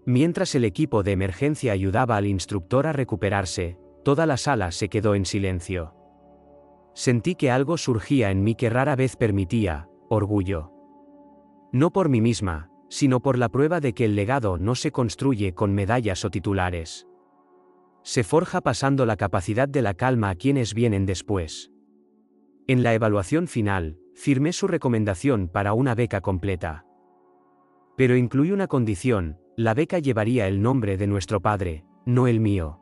Mientras el equipo de emergencia ayudaba al instructor a recuperarse, toda la sala se quedó en silencio. Sentí que algo surgía en mí que rara vez permitía, orgullo. No por mí misma, sino por la prueba de que el legado no se construye con medallas o titulares. Se forja pasando la capacidad de la calma a quienes vienen después. En la evaluación final, firmé su recomendación para una beca completa. Pero incluí una condición: la beca llevaría el nombre de nuestro padre, no el mío.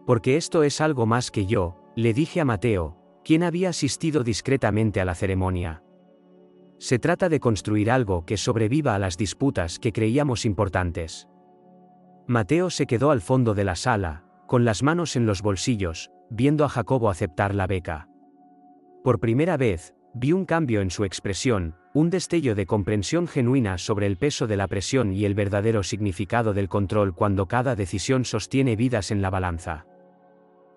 Porque esto es algo más que yo, le dije a Mateo, quien había asistido discretamente a la ceremonia. Se trata de construir algo que sobreviva a las disputas que creíamos importantes. Mateo se quedó al fondo de la sala, con las manos en los bolsillos, viendo a Jacobo aceptar la beca. Por primera vez, vi un cambio en su expresión, un destello de comprensión genuina sobre el peso de la presión y el verdadero significado del control cuando cada decisión sostiene vidas en la balanza.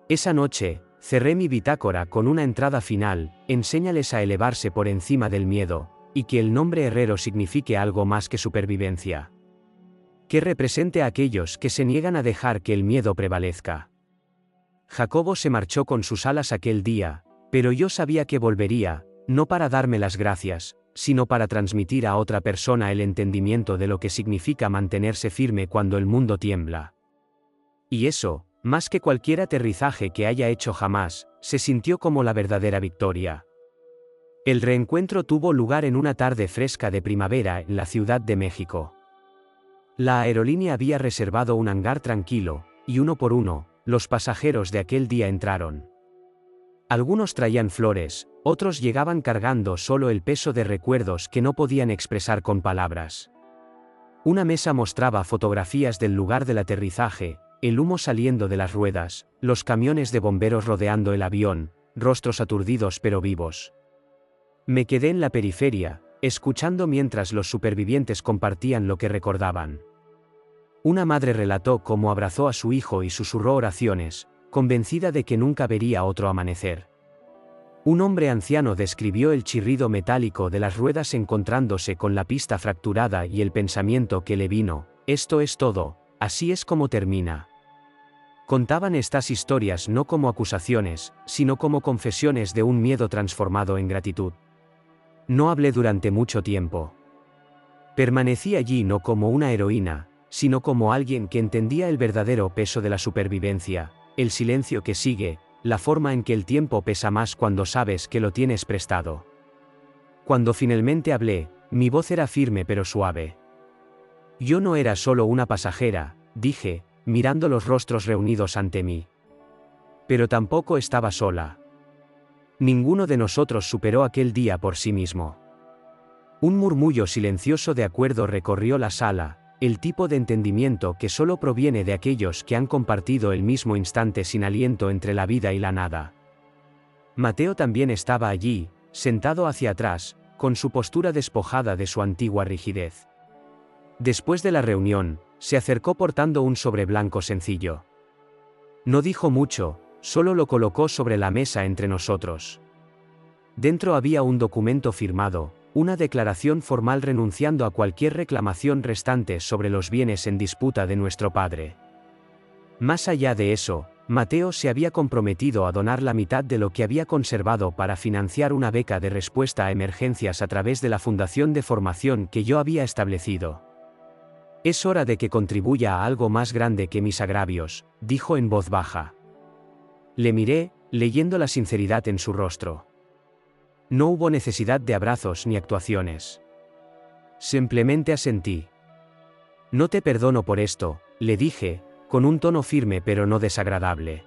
Esa noche, cerré mi bitácora con una entrada final: enséñales a elevarse por encima del miedo, y que el nombre Herrero signifique algo más que supervivencia. Que represente a aquellos que se niegan a dejar que el miedo prevalezca. Jacobo se marchó con sus alas aquel día, pero yo sabía que volvería, no para darme las gracias, sino para transmitir a otra persona el entendimiento de lo que significa mantenerse firme cuando el mundo tiembla. Y eso, más que cualquier aterrizaje que haya hecho jamás, se sintió como la verdadera victoria. El reencuentro tuvo lugar en una tarde fresca de primavera en la Ciudad de México. La aerolínea había reservado un hangar tranquilo, y uno por uno, los pasajeros de aquel día entraron. Algunos traían flores, otros llegaban cargando solo el peso de recuerdos que no podían expresar con palabras. Una mesa mostraba fotografías del lugar del aterrizaje, el humo saliendo de las ruedas, los camiones de bomberos rodeando el avión, rostros aturdidos pero vivos. Me quedé en la periferia, escuchando mientras los supervivientes compartían lo que recordaban. Una madre relató cómo abrazó a su hijo y susurró oraciones, convencida de que nunca vería otro amanecer. Un hombre anciano describió el chirrido metálico de las ruedas encontrándose con la pista fracturada y el pensamiento que le vino: esto es todo, así es como termina. Contaban estas historias no como acusaciones, sino como confesiones de un miedo transformado en gratitud. No hablé durante mucho tiempo. Permanecí allí no como una heroína, sino como alguien que entendía el verdadero peso de la supervivencia, el silencio que sigue, la forma en que el tiempo pesa más cuando sabes que lo tienes prestado. Cuando finalmente hablé, mi voz era firme pero suave. Yo no era solo una pasajera, dije, mirando los rostros reunidos ante mí. Pero tampoco estaba sola. Ninguno de nosotros superó aquel día por sí mismo. Un murmullo silencioso de acuerdo recorrió la sala, el tipo de entendimiento que solo proviene de aquellos que han compartido el mismo instante sin aliento entre la vida y la nada. Mateo también estaba allí, sentado hacia atrás, con su postura despojada de su antigua rigidez. Después de la reunión, se acercó portando un sobre blanco sencillo. No dijo mucho, solo lo colocó sobre la mesa entre nosotros. Dentro había un documento firmado, una declaración formal renunciando a cualquier reclamación restante sobre los bienes en disputa de nuestro padre. Más allá de eso, Mateo se había comprometido a donar la mitad de lo que había conservado para financiar una beca de respuesta a emergencias a través de la fundación de formación que yo había establecido. Es hora de que contribuya a algo más grande que mis agravios, dijo en voz baja. Le miré, leyendo la sinceridad en su rostro. No hubo necesidad de abrazos ni actuaciones. Simplemente asentí. No te perdono por esto, le dije, con un tono firme pero no desagradable.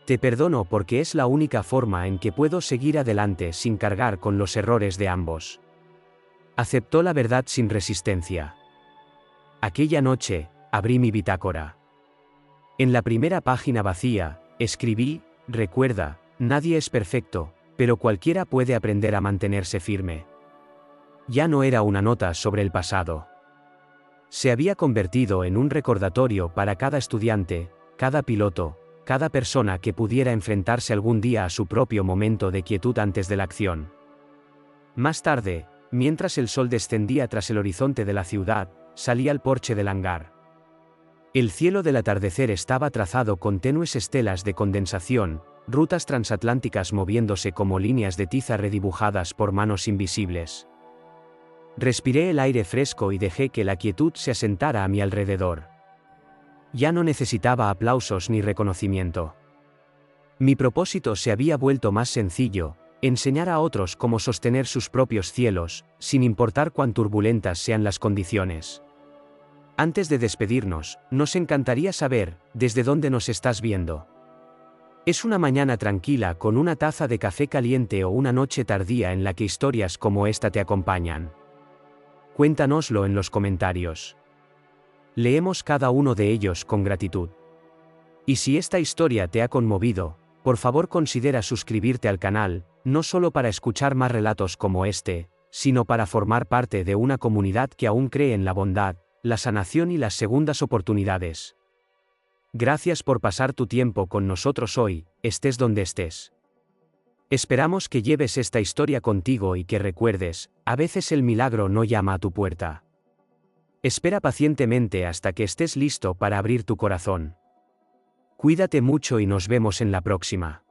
Te perdono porque es la única forma en que puedo seguir adelante sin cargar con los errores de ambos. Aceptó la verdad sin resistencia. Aquella noche, abrí mi bitácora. En la primera página vacía, escribí: recuerda, nadie es perfecto, pero cualquiera puede aprender a mantenerse firme. Ya no era una nota sobre el pasado. Se había convertido en un recordatorio para cada estudiante, cada piloto, cada persona que pudiera enfrentarse algún día a su propio momento de quietud antes de la acción. Más tarde, mientras el sol descendía tras el horizonte de la ciudad, salí al porche del hangar. El cielo del atardecer estaba trazado con tenues estelas de condensación, rutas transatlánticas moviéndose como líneas de tiza redibujadas por manos invisibles. Respiré el aire fresco y dejé que la quietud se asentara a mi alrededor. Ya no necesitaba aplausos ni reconocimiento. Mi propósito se había vuelto más sencillo: enseñar a otros cómo sostener sus propios cielos, sin importar cuán turbulentas sean las condiciones. Antes de despedirnos, nos encantaría saber, ¿desde dónde nos estás viendo? ¿Es una mañana tranquila con una taza de café caliente o una noche tardía en la que historias como esta te acompañan? Cuéntanoslo en los comentarios. Leemos cada uno de ellos con gratitud. Y si esta historia te ha conmovido, por favor considera suscribirte al canal, no solo para escuchar más relatos como este, sino para formar parte de una comunidad que aún cree en la bondad, la sanación y las segundas oportunidades. Gracias por pasar tu tiempo con nosotros hoy, estés donde estés. Esperamos que lleves esta historia contigo y que recuerdes, a veces el milagro no llama a tu puerta. Espera pacientemente hasta que estés listo para abrir tu corazón. Cuídate mucho y nos vemos en la próxima.